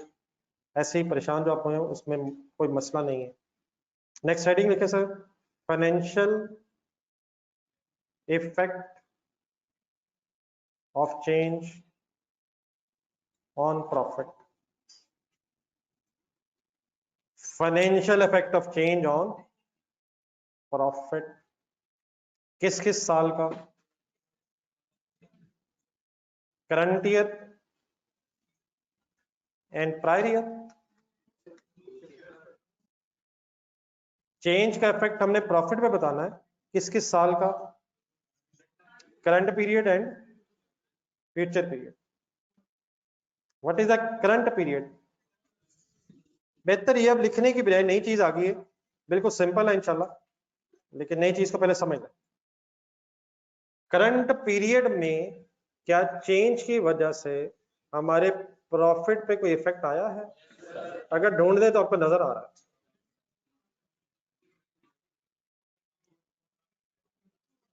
ऐसे ही परेशान जो आप हुए उसमें कोई मसला नहीं है। नेक्स्ट हेडिंग लिखे sir, financial effect of change on profit. Financial effect of change on profit किस किस साल का, current year and prior year. Change का इफेक्ट हमने प्रॉफिट पे बताना है, किस किस साल का, current period and future period. What is the current period. बेहतर ये अब लिखने की बजाय नई चीज आ गई है, बिल्कुल सिंपल है इंशाल्लाह, लेकिन नई चीज को पहले समझ लें। करंट पीरियड में क्या चेंज की वजह से हमारे प्रॉफिट पे कोई इफेक्ट आया है? अगर ढूंढ दे तो आपको नजर आ रहा है।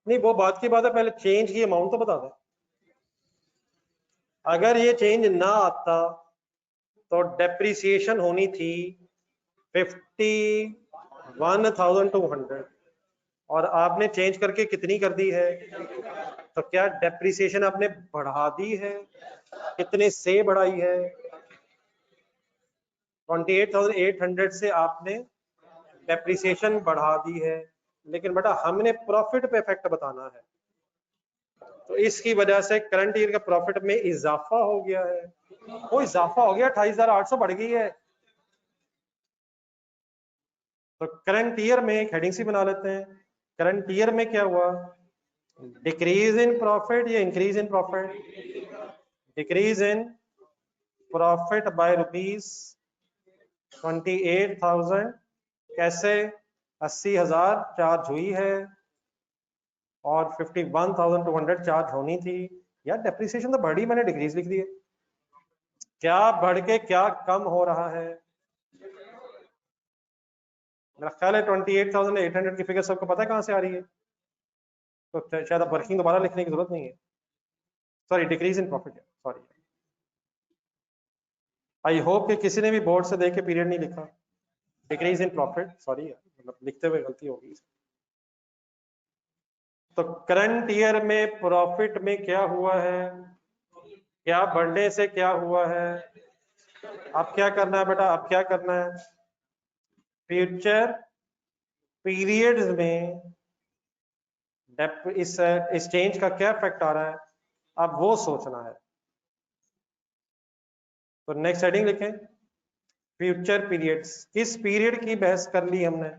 नहीं, वो बात की बात है, पहले चेंज की अमाउंट तो बता दें। अगर ये चेंज ना आता तो डेप्रिसिएशन होनी थी 51,200 और आपने चेंज करके कितनी कर दी है? तो क्या डेप्रिसिएशन आपने बढ़ा दी है? कितने से बढ़ाई है? 28,800 से आपने डेप्रिसिएशन बढ़ा दी है, लेकिन बेटा हमने प्रॉफिट पे इफेक्ट बताना है, तो इसकी वजह से करंट ईयर का प्रॉफिट में इजाफा हो गया है। वो इजाफा हो गया, 28,800 बढ़ गई है। तो करंट ईयर में एक हेडिंग सी बना लेते हैं, करंट ईयर में क्या हुआ? डिक्रीज इन प्रॉफिट या increase in profit? Decrease in profit by ₹28,000। कैसे? 80,000 चार्ज हुई है और 51,200 चार्ज होनी थी। यार डेप्रिसिएशन तो बढ़ी, मैंने डिक्रीज लिख दी है। क्या बढ़ के क्या कम हो रहा है? मेरा ख्याल है 28,800 की फिगर सबको पता है कहां से आ रही है, तो शायद अब वर्किंग दोबारा लिखने की जरूरत नहीं है। सॉरी, डिक्रीज इन प्रॉफिट है, सॉरी। आई होप कि किसी ने भी बोर्ड से देख के पीरियड नहीं लिखा। डिक्रीज इन प्रॉफिट, सॉरी मतलब लिखते हुए गलती होगी। तो करंट ईयर में प्रॉफिट में क्या हुआ है? क्या बढ़ने से क्या हुआ है? अब क्या करना है बेटा, अब क्या करना है? फ्यूचर पीरियड्स में इस चेंज का क्या इफेक्ट आ रहा है, अब वो सोचना है। तो नेक्स्ट हेडिंग लिखें, फ्यूचर पीरियड्स। किस पीरियड की बहस कर ली हमने?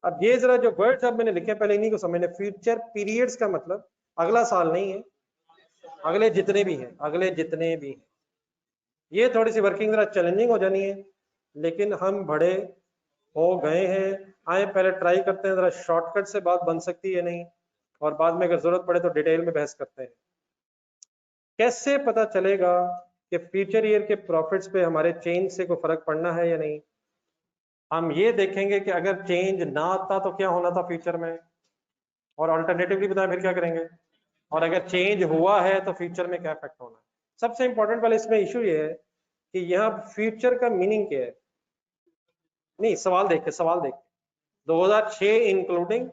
अब ये जरा जो वर्ड्स अब मैंने लिखे पहले इन्हीं को समझने। फ्यूचर पीरियड्स का मतलब अगला साल नहीं है, अगले जितने भी हैं, अगले जितने भी हैं। ये थोड़ी सी वर्किंग जरा चैलेंजिंग हो जानी है, लेकिन हम बड़े हो गए हैं। आए पहले ट्राई करते हैं, जरा शॉर्टकट से बात बन सकती है नहीं, और बाद में अगर जरूरत पड़े तो डिटेल में बहस करते हैं। कैसे पता चलेगा कि फ्यूचर ईयर के प्रॉफिट्स पे हमारे चेंज से कोई फर्क पड़ना है या नहीं? हम ये देखेंगे कि अगर चेंज ना आता तो क्या होना था फ्यूचर में, और अल्टरनेटिवली बताएं फिर क्या करेंगे, और अगर चेंज हुआ है तो फ्यूचर में क्या इफेक्ट होना है। सबसे इंपॉर्टेंट वाला इसमें इशू ये है कि यहाँ फ्यूचर का मीनिंग क्या है। नहीं, सवाल देख के 2006 इंक्लूडिंग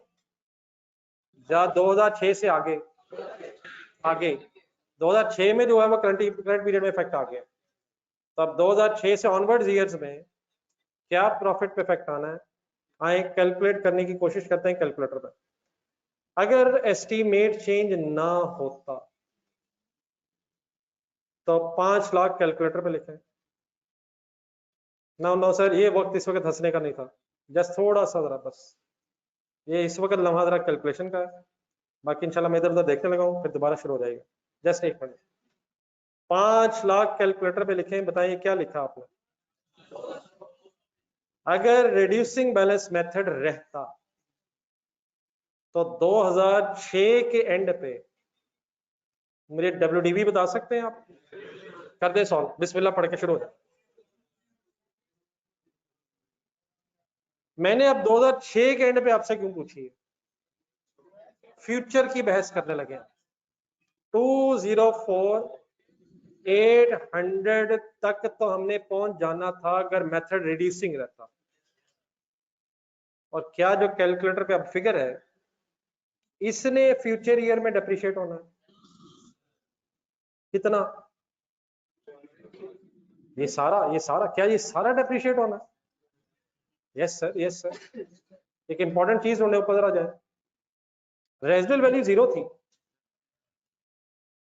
या 2006 से आगे? आगे 2006 में जो है वो करंट पीरियड में इफेक्ट आ गया, तो अब 2006 से ऑनवर्ड्स ईयर्स में क्या प्रॉफिट पे इफेक्ट आना है? आए कैलकुलेट करने की कोशिश करते हैं कैलकुलेटर पर। अगर एस्टीमेट चेंज ना होता तो 5 लाख कैलकुलेटर पे लिखें। नो सर, ये वक्त इस वक्त हंसने का नहीं था, जस्ट थोड़ा सा जरा बस, ये इस वक्त लम्हा जरा कैलकुलेशन का है, बाकी इंशाल्लाह मैं इधर उधर देखने लगा हूँ, फिर दोबारा शुरू हो जाएगा। जस्ट एक मिनट, 5 लाख कैलकुलेटर पे लिखें। बताइए क्या लिखा आपने? अगर रिड्यूसिंग बैलेंस मेथड रहता तो 2006 के एंड पे मुझे WDV बता सकते हैं आप? कर दे सॉल्व, बिस्मिल्लाह पढ़ के शुरू हो जाए। मैंने अब 2006 के एंड पे आपसे क्यों पूछी है? फ्यूचर की बहस करने लगे। 204,800 तक तो हमने पहुंच जाना था अगर मेथड रिड्यूसिंग रहता, और क्या जो कैलकुलेटर पे अब फिगर है इसने फ्यूचर ईयर में डेप्रिशिएट होना है कितना? ये सारा क्या ये सारा डेप्रिशिएट होना है? Yes sir, yes sir. एक इंपॉर्टेंट चीज होने ऊपर जरा जाए, रेजिडुअल वैल्यू 0 थी।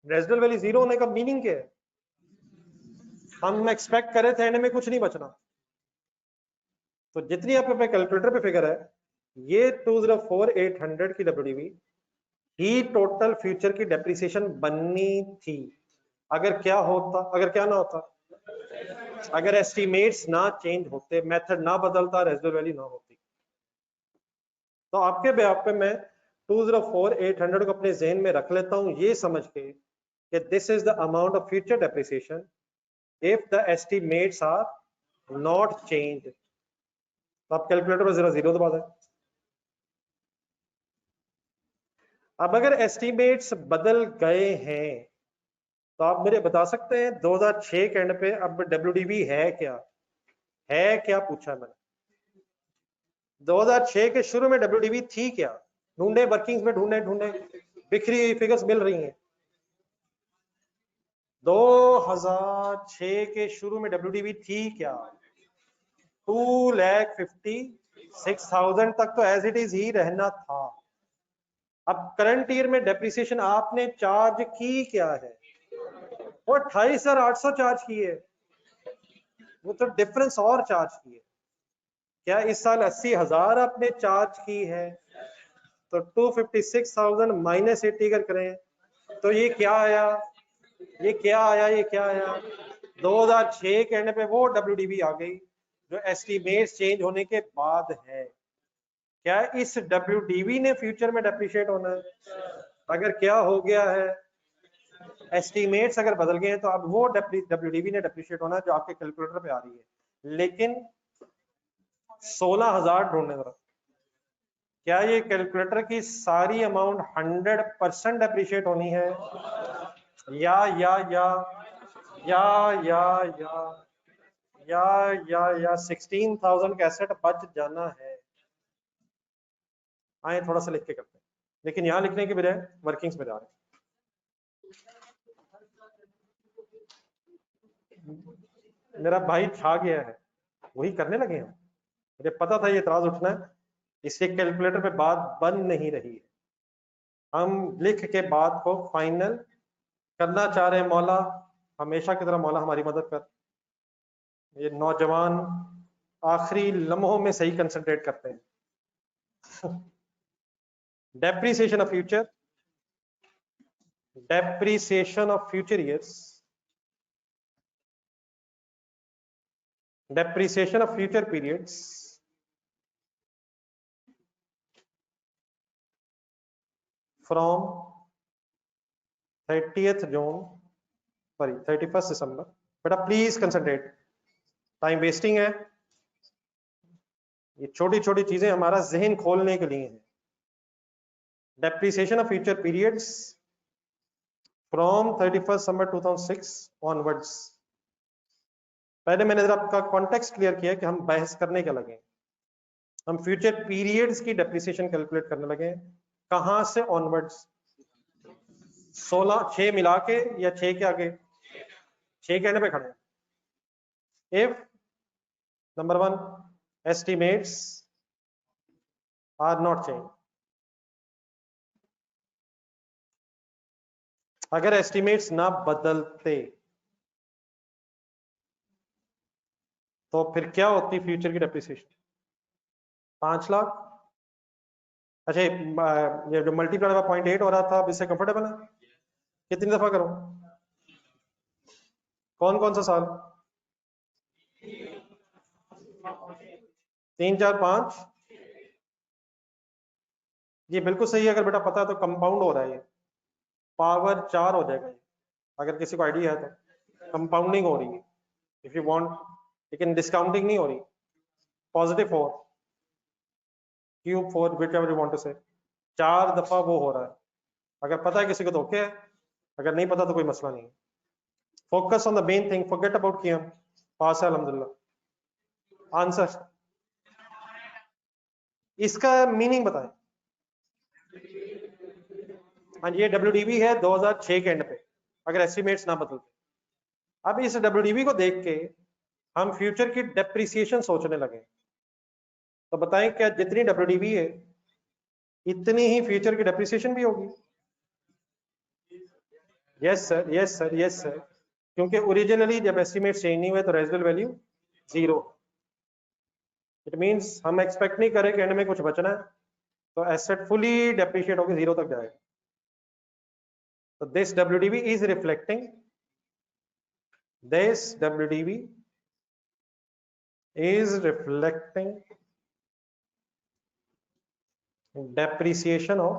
रेजिडुअल वैल्यू 0 होने का मीनिंग क्या है? हम एक्सपेक्ट करे थे एंड में कुछ नहीं बचना। तो जितनी आपके कैलकुलेटर पे फिगर है, ये 204,800 की WDV ही टोटल फ्यूचर की डेप्रिसिएशन बननी थी। अगर क्या होता, अगर क्या ना होता, अगर एस्टिमेट्स ना चेंज होते, मेथड ना बदलता, रेजिडुअल वैल्यू ना होती। तो आपके बेहाफ पे मैं 204,800 को अपने जहन में रख लेता हूं, ये समझ के कि this is the amount of future depreciation if the estimates are not change. तो आप कैलकुलेटर में जरा जीरो दबा दें। अब अगर एस्टिमेट्स बदल गए हैं तो आप मुझे बता सकते हैं 2006 के एंड पे अब डब्ल्यूडीवी है क्या? है क्या पूछा मैंने। 2006 के शुरू में डब्ल्यूडीवी थी क्या? ढूंढे, वर्किंग्स में ढूंढे ढूंढे, बिखरी हुई फिगर्स मिल रही हैं। 2006 के शुरू में डब्ल्यूडीवी थी क्या? 2,56,000 तक तो एज इट इज ही रहना था। अब करंट ईयर में डेप्रिसिएशन आपने चार्ज की क्या है? वो 28,800 चार्ज की है, वो तो डिफरेंस और चार्ज की है। क्या इस साल 80,000 आपने चार्ज की है? तो 256,000 माइनस 80 कर करें तो ये क्या आया? ये क्या आया? ये क्या आया? 2006 के एंड पे वो डब्ल्यूडीवी आ गई जो एस्टिमेट चेंज होने के बाद है। क्या इस डब्ल्यूडीवी ने फ्यूचर में डेप्रिशिएट होना है? अगर क्या हो गया है, एस्टिमेट्स अगर बदल गए हैं तो अब वो डब्ल्यूडीवी ने डेप्रिशिएट होना है जो आपके कैलकुलेटर पे आ रही है। लेकिन 16,000 ढूंढने जरा, क्या ये कैलकुलेटर की सारी अमाउंट 100% डेप्रिशिएट होनी है या 16,000 का एसेट बच जाना है? आए थोड़ा सा लिख के करते हैं, लेकिन यहां लिखने के बजाय वर्किंग्स में जा रहे हैं। मेरा भाई छा गया है, वही करने लगे हैं। मुझे पता था ये इतराज उठना है, इसलिए कैलकुलेटर पे बात बन नहीं रही है। हम लिख के बात को फाइनल करना चाह रहे हैं। मौला हमेशा की तरह मौला हमारी मदद कर। ये नौजवान आखिरी लम्हों में सही कंसंट्रेट करते हैं। Depreciation of future, depreciation of future years, depreciation of future periods from 30th June, sorry 31st December। बेटा प्लीज कंसंट्रेट, टाइम वेस्टिंग है। ये छोटी छोटी चीजें हमारा जहन खोलने के लिए हैं। Depreciation of future periods from 31st December 2006 onwards. पहले मैंने जरा आपका कॉन्टेक्स्ट क्लियर किया कि हम बहस करने के लगे, हम फ्यूचर पीरियड्स की डेप्रिसिएशन कैलकुलेट करने लगे। कहां से ऑनवर्ड्स? 16 6 मिला के या 6 के आगे? 6 कहने पे खड़े। If number 1 estimates are not change, अगर एस्टिमेट्स ना बदलते तो फिर क्या होती फ्यूचर की डेप्रिसिएशन? 5 लाख। अच्छा ये जो मल्टीप्लाई बाय 0.8 हो रहा था, अब इससे कंफर्टेबल है? कितनी दफा करूं? कौन कौन सा साल? 3 4 5। ये बिल्कुल सही है, अगर बेटा पता है तो कंपाउंड हो रहा है, ये पावर 4 हो जाएगा ये, अगर किसी को आइडिया है तो। कंपाउंडिंग हो रही है इफ यू वांट, लेकिन डिस्काउंटिंग नहीं हो रही। Positive 4 cube 4 whichever you want to say, 4 दफा वो हो रहा है। अगर पता है किसी को तो ओके है, अगर नहीं पता तो कोई मसला नहीं है। Focus on the main thing, forget about किया। पास है अल्हम्दुलिल्लाह। आंसर, इसका मीनिंग बताएं। हाँ ये डब्ल्यूडीवी है 2006 के एंड पे, अगर एस्टिमेट्स ना बदलते। अब इस डब्ल्यूडीवी को देख के हम फ्यूचर की डेप्रिसिएशन सोचने लगे, तो बताएं क्या जितनी डब्ल्यूडीवी है इतनी ही फ्यूचर की डेप्रिसिएशन भी होगी? Yes sir, yes sir, yes sir, क्योंकि ओरिजिनली जब एस्टिमेट चेंज नहीं हुए तो रेजिडुअल वैल्यू 0। इट मींस हम एक्सपेक्ट नहीं करें कि एंड में कुछ बचना है, तो एसेट फुली डेप्रिशिएट होकर 0 तक जाएगा। तो this WDV is reflecting This WDV is reflecting depreciation of,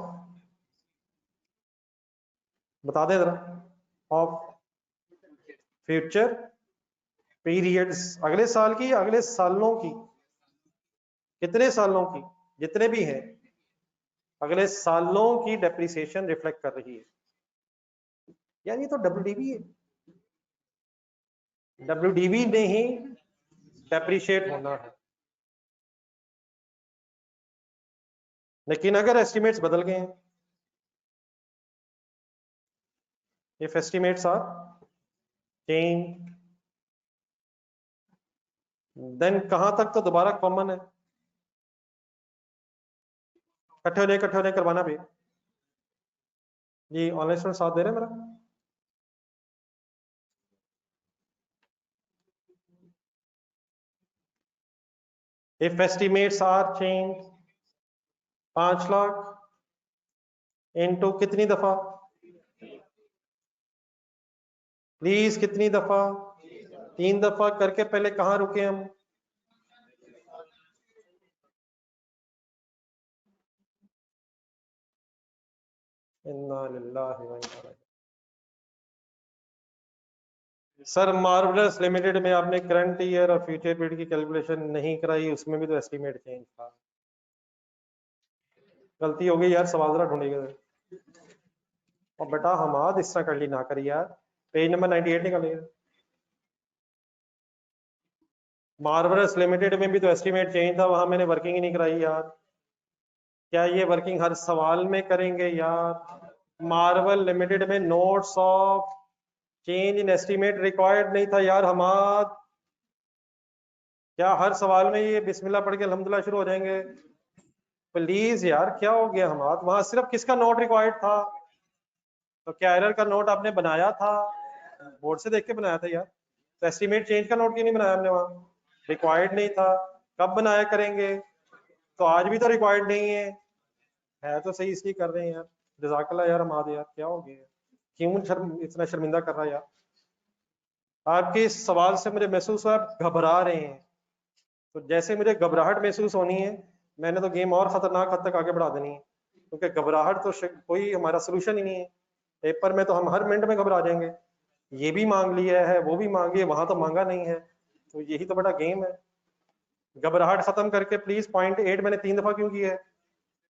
बता दे जरा, of future periods, अगले साल की, अगले सालों की, कितने सालों की, जितने भी हैं, अगले सालों की डेप्रिसिएशन रिफ्लेक्ट कर रही है। यार ये तो WDV है, WDV ने ही डेप्रिशिएट होना है। लेकिन अगर एस्टिमेट्स बदल गए हैं, if estimates are change, then कहां तक तो दोबारा कॉमन है, इकट्ठे होने करवाना भी जी। ऑनलाइन स्टूडेंट साथ दे रहे हैं मेरा? If estimates are change, 5 lakh into कितनी दफा प्लीज, कितनी दफा? 3 दफा करके पहले कहां रुके हम? इन्ना लिल्लाहि व इन्ना इलैहि। सर मार्वलस लिमिटेड में आपने करंट ईयर और फ्यूचर पीरियड की कैलकुलेशन नहीं कराई, उसमें भी तो एस्टिमेट चेंज था। गलती हो गई यार, सवाल जरा ढूंढिएगा। और बेटा हमाद इस तरह कर ली ना करी यार, पेज नंबर 98 निकालिएगा। मार्वलस लिमिटेड में भी तो एस्टिमेट चेंज था, वहां मैंने वर्किंग ही नहीं कराई यार। क्या ये वर्किंग हर सवाल में करेंगे यार? मार्वल लिमिटेड में notes of change in estimate required नहीं था यार हमाद। क्या हर सवाल में ये बिस्मिल्लाह पढ़ के अल्हम्दुलिल्लाह शुरू हो जाएंगे? प्लीज यार क्या हो गया हमाद? वहां सिर्फ किसका नोट रिक्वायर्ड था? तो क्या एरर का नोट आपने बनाया था? बोर्ड से देख के बनाया था यार। तो एस्टिमेट चेंज का नोट क्यों नहीं बनाया हमने? वहां रिक्वायर्ड नहीं था, कब बनाया करेंगे? तो आज भी तो रिक्वायर्ड नहीं है तो सही इसलिए कर रहे हैं यार। जज़ाकल्लाह यार हमाद, यार क्या हो गया, क्यों इतना शर्मिंदा कर रहा है यार? आपके इस सवाल से मुझे महसूस हुआ आप घबरा रहे हैं, तो जैसे मुझे घबराहट महसूस होनी है, मैंने तो गेम और खतरनाक हद तक आगे बढ़ा देनी है, क्योंकि घबराहट तो कोई हमारा सोल्यूशन ही नहीं है। पेपर में तो हम हर मिनट में घबरा जाएंगे, ये भी मांग लिया है, वो भी मांगी है, वहां तो मांगा नहीं है, तो यही तो बड़ा गेम है। घबराहट खत्म करके प्लीज पॉइंट 8 मैंने 3 दफा क्यों किया है?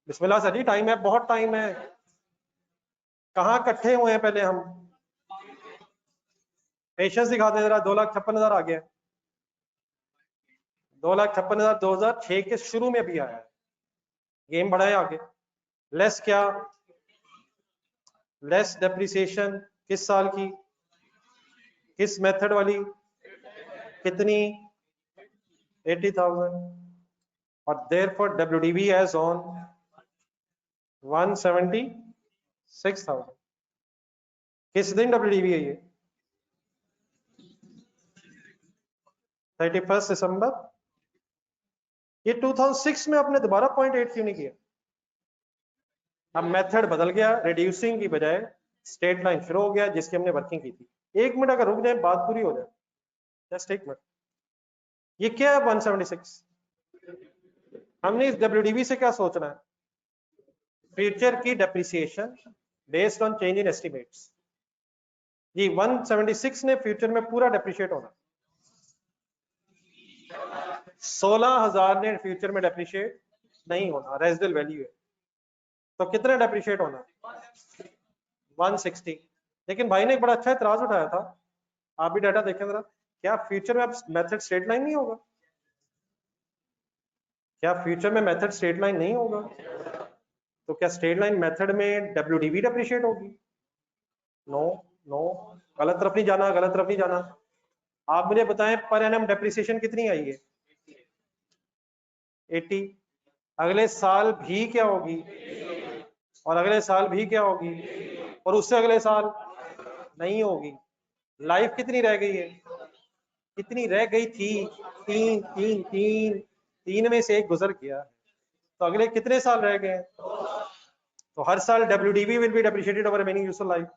बिस्मिल्लाह सर जी, टाइम है, बहुत टाइम है। कहाँ इकट्ठे हुए हैं पहले हम? पेशेंस दिखा दे जरा। 2,56,000 आ गया, 2,56,000 2006 के शुरू में भी आया है। गेम बढ़ाए आगे। लेस क्या? लेस डेप्रिसिएशन किस साल की, किस मेथड वाली, कितनी? 80,000। और therefore WDV as on 176,000। किस दिन WDV है ये? 31 दिसंबर। ये 2006 में आपने दोबारा 0.8 क्यों नहीं किया? अब मेथड बदल गया, रिड्यूसिंग की बजाय स्ट्रेट लाइन शुरू हो गया, जिसकी हमने वर्किंग की थी। 1 मिनट अगर रुक जाए, बात पूरी हो जाए, जस्ट 1 मिनट। ये क्या है 176? हमने इस WDV से क्या सोचना है? फ्यूचर की depreciation based on change in estimates. जी 176 ने फ्यूचर में पूरा डेप्रिशिएट होना। 16,000 ने फ्यूचर में डेप्रिशिएट नहीं होना, रेजिडुअल वैल्यू है। तो कितने डेप्रिशिएट होना? 160। लेकिन भाई ने एक बड़ा अच्छा इतराज उठाया था, आप भी डाटा देखें जरा। क्या फ्यूचर में अब मेथड स्ट्रेट लाइन नहीं होगा? क्या फ्यूचर में मेथड स्ट्रेट लाइन नहीं होगा? तो क्या स्ट्रेट लाइन मेथड में WDV डेप्रिशिएट होगी? नो नो, गलत तरफ नहीं जाना, गलत तरफ नहीं जाना। आप मुझे बताएं पर एनम डेप्रिसिएशन कितनी आई है? 80। अगले साल भी क्या होगी? और अगले साल भी क्या होगी? और उससे अगले साल नहीं होगी। लाइफ कितनी रह गई है? कितनी रह गई थी? 3 3 3 3 में से 1 गुजर गया, तो अगले कितने साल रह गए? तो हर साल WDV will be depreciated over remaining useful life.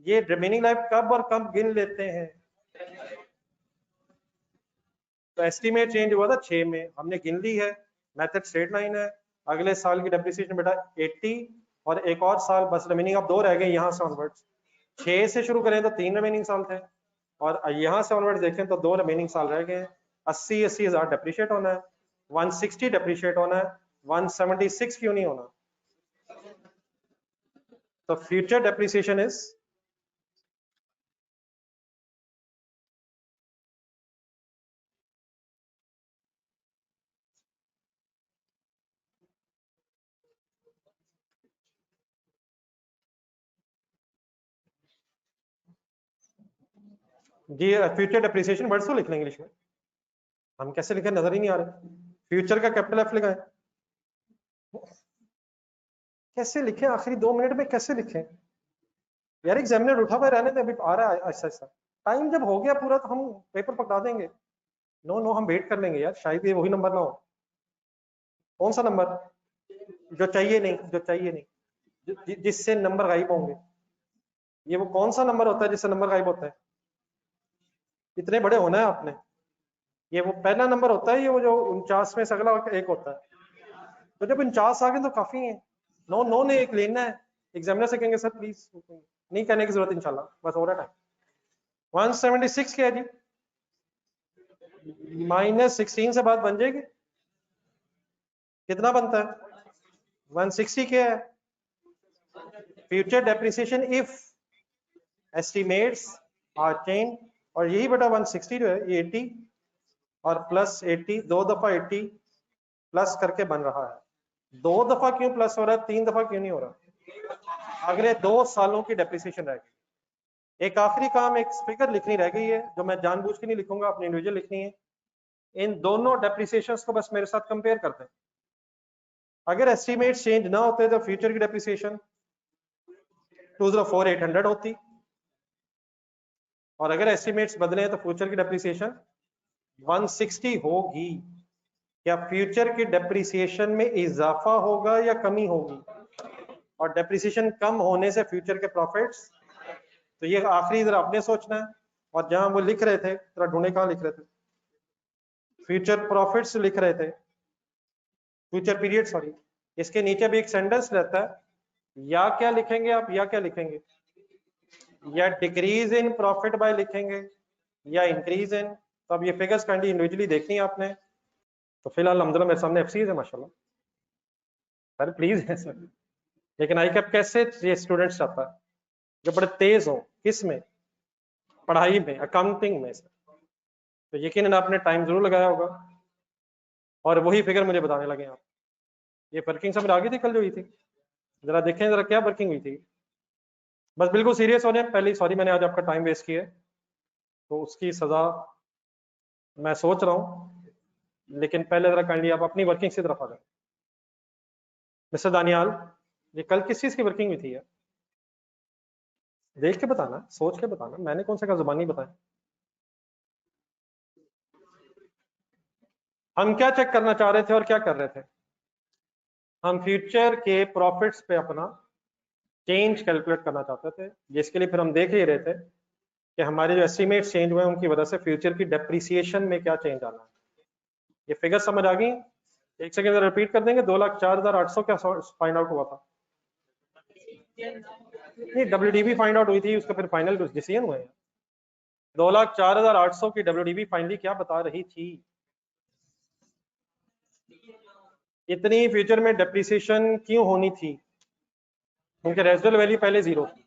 ये रिमेनिंग लाइफ कब और कब गिन लेते हैं? तो एस्टीमेट चेंज हुआ था 6 में, हमने गिन ली है, मेथड स्ट्रेट लाइन है, अगले साल की डेप्रिसिएशन बेटा 80 और एक और साल बस रिमेनिंग अब 2 रह गए यहाँ से ऑनवर्ड्स। 6 से शुरू करें तो 3 रिमेनिंग साल थे और यहाँ से ऑनवर्ड्स देखें तो 2 रिमेनिंग साल रह गए। 80 हज़ार डेप्रिशिएट होना है, 160 डेप्रिशिएट होना है, 176 क्यों नहीं होना? तो फ्यूचर डेप्रिसिएशन इज जी फ्यूचर डेप्रिसिएशन वर्ड्स तो लिख लें इंग्लिश में, हम कैसे लिखें नजर ही नहीं आ रहे। फ्यूचर का कैपिटल एफ लिखा है, कैसे लिखें आखिरी 2 मिनट में कैसे लिखें यार? एग्जामिनर उठा हुआ रहने दे, अभी आ रहा है ऐसा ऐसा, टाइम जब हो गया पूरा तो हम पेपर पकड़ा देंगे। नो नो हम वेट कर लेंगे यार, शायद ये वही नंबर ना हो। कौन सा नंबर जो चाहिए नहीं, जो चाहिए नहीं, जिससे नंबर गायब होंगे? ये वो कौन सा नंबर होता है जिससे नंबर गायब होता है? इतने बड़े होना है आपने, ये वो पहला नंबर होता है, ये वो जो 49 में से अगला एक होता है। तो जब 49 आ गए तो काफी है। नो नो ने एक लेना है, एग्जामिनर से कहेंगे सर प्लीज, नहीं कहने की जरूरत इंशाल्लाह, बस हो रहा है। 176 क्या है जी? -16 से बात बन जाएगी, कितना बनता है? 160 क्या है? Future depreciation if estimates are change, और यही बेटा 160 जो है ये 80 और प्लस 80, 2 दफा 80 प्लस करके बन रहा है। 2 दफा क्यों प्लस हो रहा है, 3 दफा क्यों नहीं हो रहा? अगले 2 सालों की डेप्रिसिएशन रह गई। एक आखिरी काम, एक फिगर लिखनी रह गई है जो मैं जानबूझ के नहीं लिखूंगा, अपनी इंडिविजुअल लिखनी है। इन दोनों डेप्रिसिएशंस को बस मेरे साथ कंपेयर करते हैं। अगर एस्टिमेट चेंज ना होते तो फ्यूचर की डेप्रिसिएशन 204,800 होती, और अगर एस्टिमेट्स बदले तो फ्यूचर की डेप्रिसिएशन 160 होगी। क्या फ्यूचर की डेप्रिसिएशन में इजाफा होगा या कमी होगी? और डेप्रिसिएशन कम होने से फ्यूचर के प्रॉफिट्स, तो ये आखिरी जरा आपने सोचना है। और जहां वो लिख रहे थे, जरा ढूंढे कहां लिख रहे थे, फ्यूचर प्रॉफिट्स लिख रहे थे, फ्यूचर पीरियड सॉरी, इसके नीचे भी एक सेंटेंस रहता है, या क्या लिखेंगे आप, या क्या लिखेंगे, या डिक्रीज इन प्रॉफिट बाय लिखेंगे या इंक्रीज इन। तो अब ये फिगर्स काइंडली इंडिविजुअली देखनी है आपने। तो फिलहाल अल्हम्दुलिल्लाह मेरे सामने एफसीज है माशाल्लाह, सर प्लीज है सर। लेकिन आई कैप कैसे ये स्टूडेंट्स चाहता है जो बड़े तेज हो, किस में, पढ़ाई में, अकाउंटिंग में। तो यकीनन आपने टाइम जरूर लगाया होगा और वही फिगर मुझे बताने लगे आप। ये वर्किंग समझ आ गई थी कल जो हुई थी? जरा देखें जरा क्या वर्किंग हुई थी। बस बिल्कुल सीरियस हो जाए पहले, सॉरी मैंने आज आपका टाइम वेस्ट किया, तो उसकी सजा मैं सोच रहा हूँ, लेकिन पहले जरा काइंडली आप अपनी वर्किंग की तरफ आ जाए। मिस्टर दानियाल, ये कल किस चीज की वर्किंग हुई थी यार? देख के बताना, सोच के बताना, मैंने कौन सा का जुबानी बताया। हम क्या चेक करना चाह रहे थे और क्या कर रहे थे? हम फ्यूचर के प्रॉफिट्स पे अपना चेंज कैलकुलेट करना चाहते थे, जिसके लिए फिर हम देख ही रहे थे कि हमारे जो एस्टिमेट चेंज हुए उनकी वजह से फ्यूचर की डेप्रिसिएशन में क्या चेंज आना है। ये फिगर समझ आ गई? एक सेकंड रिपीट कर देंगे। 2,04,800 क्या फाइंड आउट हुआ था? नहीं, WDB फाइंड आउट हुई थी, उसका फिर फाइनल डिसीजन हुए। 2,04,800 की WDB फाइनली क्या बता रही थी? इतनी फ्यूचर में डेप्रिसिएशन क्यों होनी थी? क्योंकि रेजिडुअल वैल्यू पहले जीरो थी,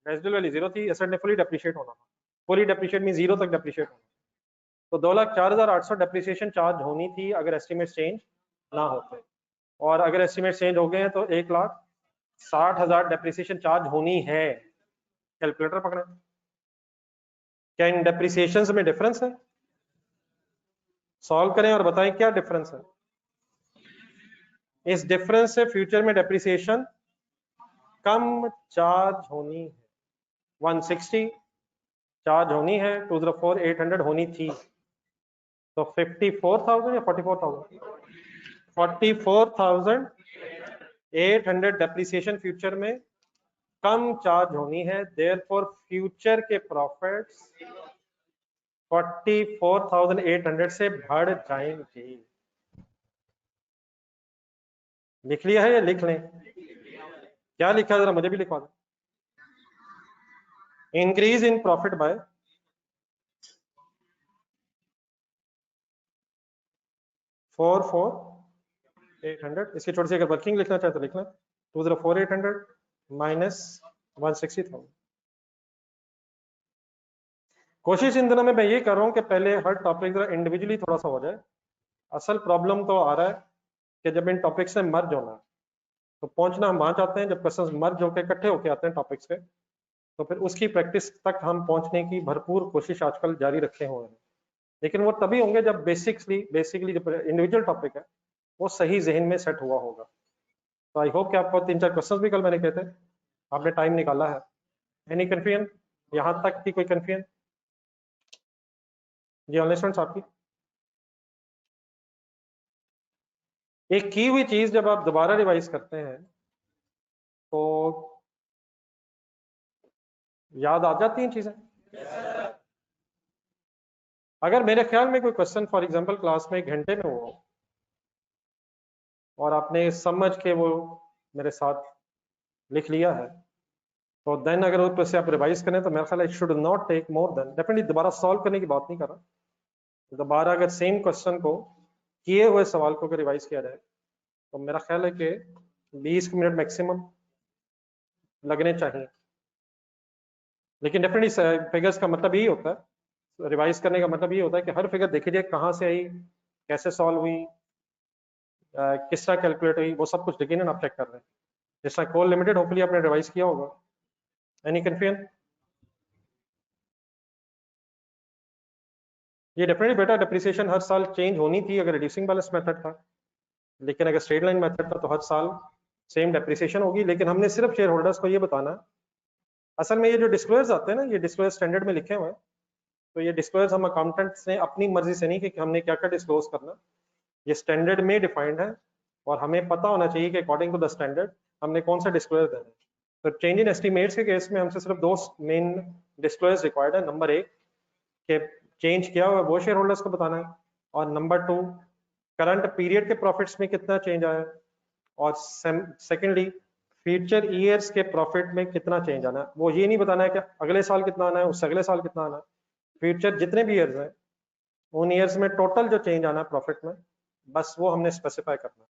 रेजिडुअल वैल्यू जीरो थी, एसेट ने फुली डेप्रिशिएट होना था। फुली डेप्रिशिएट मीन जीरो तक डेप्रिशिएट होना। तो 2,04,800 डेप्रिसिएशन चार्ज होनी थी अगर एस्टिमेट चेंज ना होते, और अगर एस्टिमेट चेंज हो गए हैं तो 1,60,000 डेप्रिसिएशन चार्ज होनी है। कैलकुलेटर पकड़े, क्या इन डेप्रिसिएशन में डिफरेंस है? सॉल्व करें और बताएं क्या डिफरेंस है। इस डिफरेंस से फ्यूचर में डेप्रिसिएशन कम चार्ज होनी है, 160 चार्ज होनी है, 204,800 होनी थी। तो 54,000 या 44,000? 44,800 डेप्रिसिएशन फ्यूचर में कम चार्ज होनी है। देयरफॉर फ्यूचर के प्रॉफिट्स 44,800 से बढ़ जाएंगे। लिख लिया है या लिख लें? क्या लिखा है जरा मुझे भी लिखवा दो। Increase in profit by 44,800। इसकी छोटी सी अगर वर्किंग लिखना चाहे तो लिखना 204800 माइनस 160,000। कोशिश इन दिनों में मैं ये कर रहा हूँ कि पहले हर टॉपिक जरा इंडिविजुअली थोड़ा सा हो जाए। असल प्रॉब्लम तो आ रहा है कि जब इन टॉपिक्स से मर्ज होना है तो पहुंचना हम वहां चाहते हैं जब क्वेश्चंस मर्ज होकर इकट्ठे होकर आते हैं टॉपिक्स पे, तो फिर उसकी प्रैक्टिस तक हम पहुंचने की भरपूर कोशिश आजकल जारी रखे हुए हैं। लेकिन वो तभी होंगे जब बेसिकली जो इंडिविजुअल टॉपिक है वो सही जहन में सेट हुआ होगा। तो आई होप कि आपको 3-4 क्वेश्चंस भी कल मैंने कहते आपने टाइम निकाला है। एनी कंफ्यूजन यहाँ तक की? कोई कंफ्यूजन जी ऑनलाइन स्टूडेंट्स आपकी? एक की हुई चीज जब आप दोबारा रिवाइज करते हैं तो याद आ जाती हैं चीजें। अगर मेरे ख्याल में कोई क्वेश्चन फॉर एग्जांपल क्लास में 1 घंटे में हो और आपने समझ के वो मेरे साथ लिख लिया है तो देन अगर ऊपर से आप रिवाइज करें तो मेरा ख्याल it should not take more than, definitely दोबारा सॉल्व करने की बात नहीं कर रहा, दोबारा अगर सेम क्वेश्चन को किए हुए सवाल को अगर रिवाइज किया जाए तो मेरा ख्याल है कि 20 मिनट मैक्सिमम लगने चाहिए। लेकिन डेफिनेटली फिगर्स का मतलब यही होता है, रिवाइज करने का मतलब ये होता है कि हर फिगर देखी जाए कहाँ से आई, कैसे सॉल्व हुई, किस तरह कैलकुलेट हुई, वो सब कुछ यकीनन आप चेक कर रहे हैं। जिस तरह कोल लिमिटेड होपफुली आपने रिवाइज किया होगा। Any confusion? ये डेफिनेटली बेटा डिप्रिसिएशन हर साल चेंज होनी थी अगर रिड्यूसिंग बैलेंस मेथड था, लेकिन अगर स्ट्रेट लाइन मेथड था तो हर साल सेम डिप्रिसिएशन होगी। लेकिन हमने सिर्फ शेयर होल्डर्स को ये बताना, असल में ये जो डिस्क्लोजर्स आते हैं ना, ये डिस्क्लोजर स्टैंडर्ड में लिखे हुए हैं, तो ये डिस्क्लोजर्स हम अकाउंटेंट्स ने अपनी मर्जी से नहीं कि हमने क्या क्या डिस्क्लोज करना, ये स्टैंडर्ड में डिफाइंड है और हमें पता होना चाहिए कि अकॉर्डिंग टू द स्टैंडर्ड हमने कौन सा डिस्क्लोजर देना है। तो चेंज इन एस्टिमेट्स के केस में हमसे सिर्फ 2 मेन डिस्क्लोजर्स रिक्वायर्ड है। नंबर 1 कि चेंज किया हुआ वो शेयर होल्डर्स को बताना है, और नंबर 2 करंट पीरियड के प्रॉफिट्स में कितना चेंज आया है, और सेकेंडली फ्यूचर ईयर्स के प्रॉफिट में कितना चेंज आना है। वो ये नहीं बताना है कि अगले साल कितना आना है, उससे अगले साल कितना आना है, फ्यूचर जितने भी ईयर्स हैं उन ईयर्स में टोटल जो चेंज आना है प्रॉफिट में, बस वो हमने स्पेसिफाई करना है।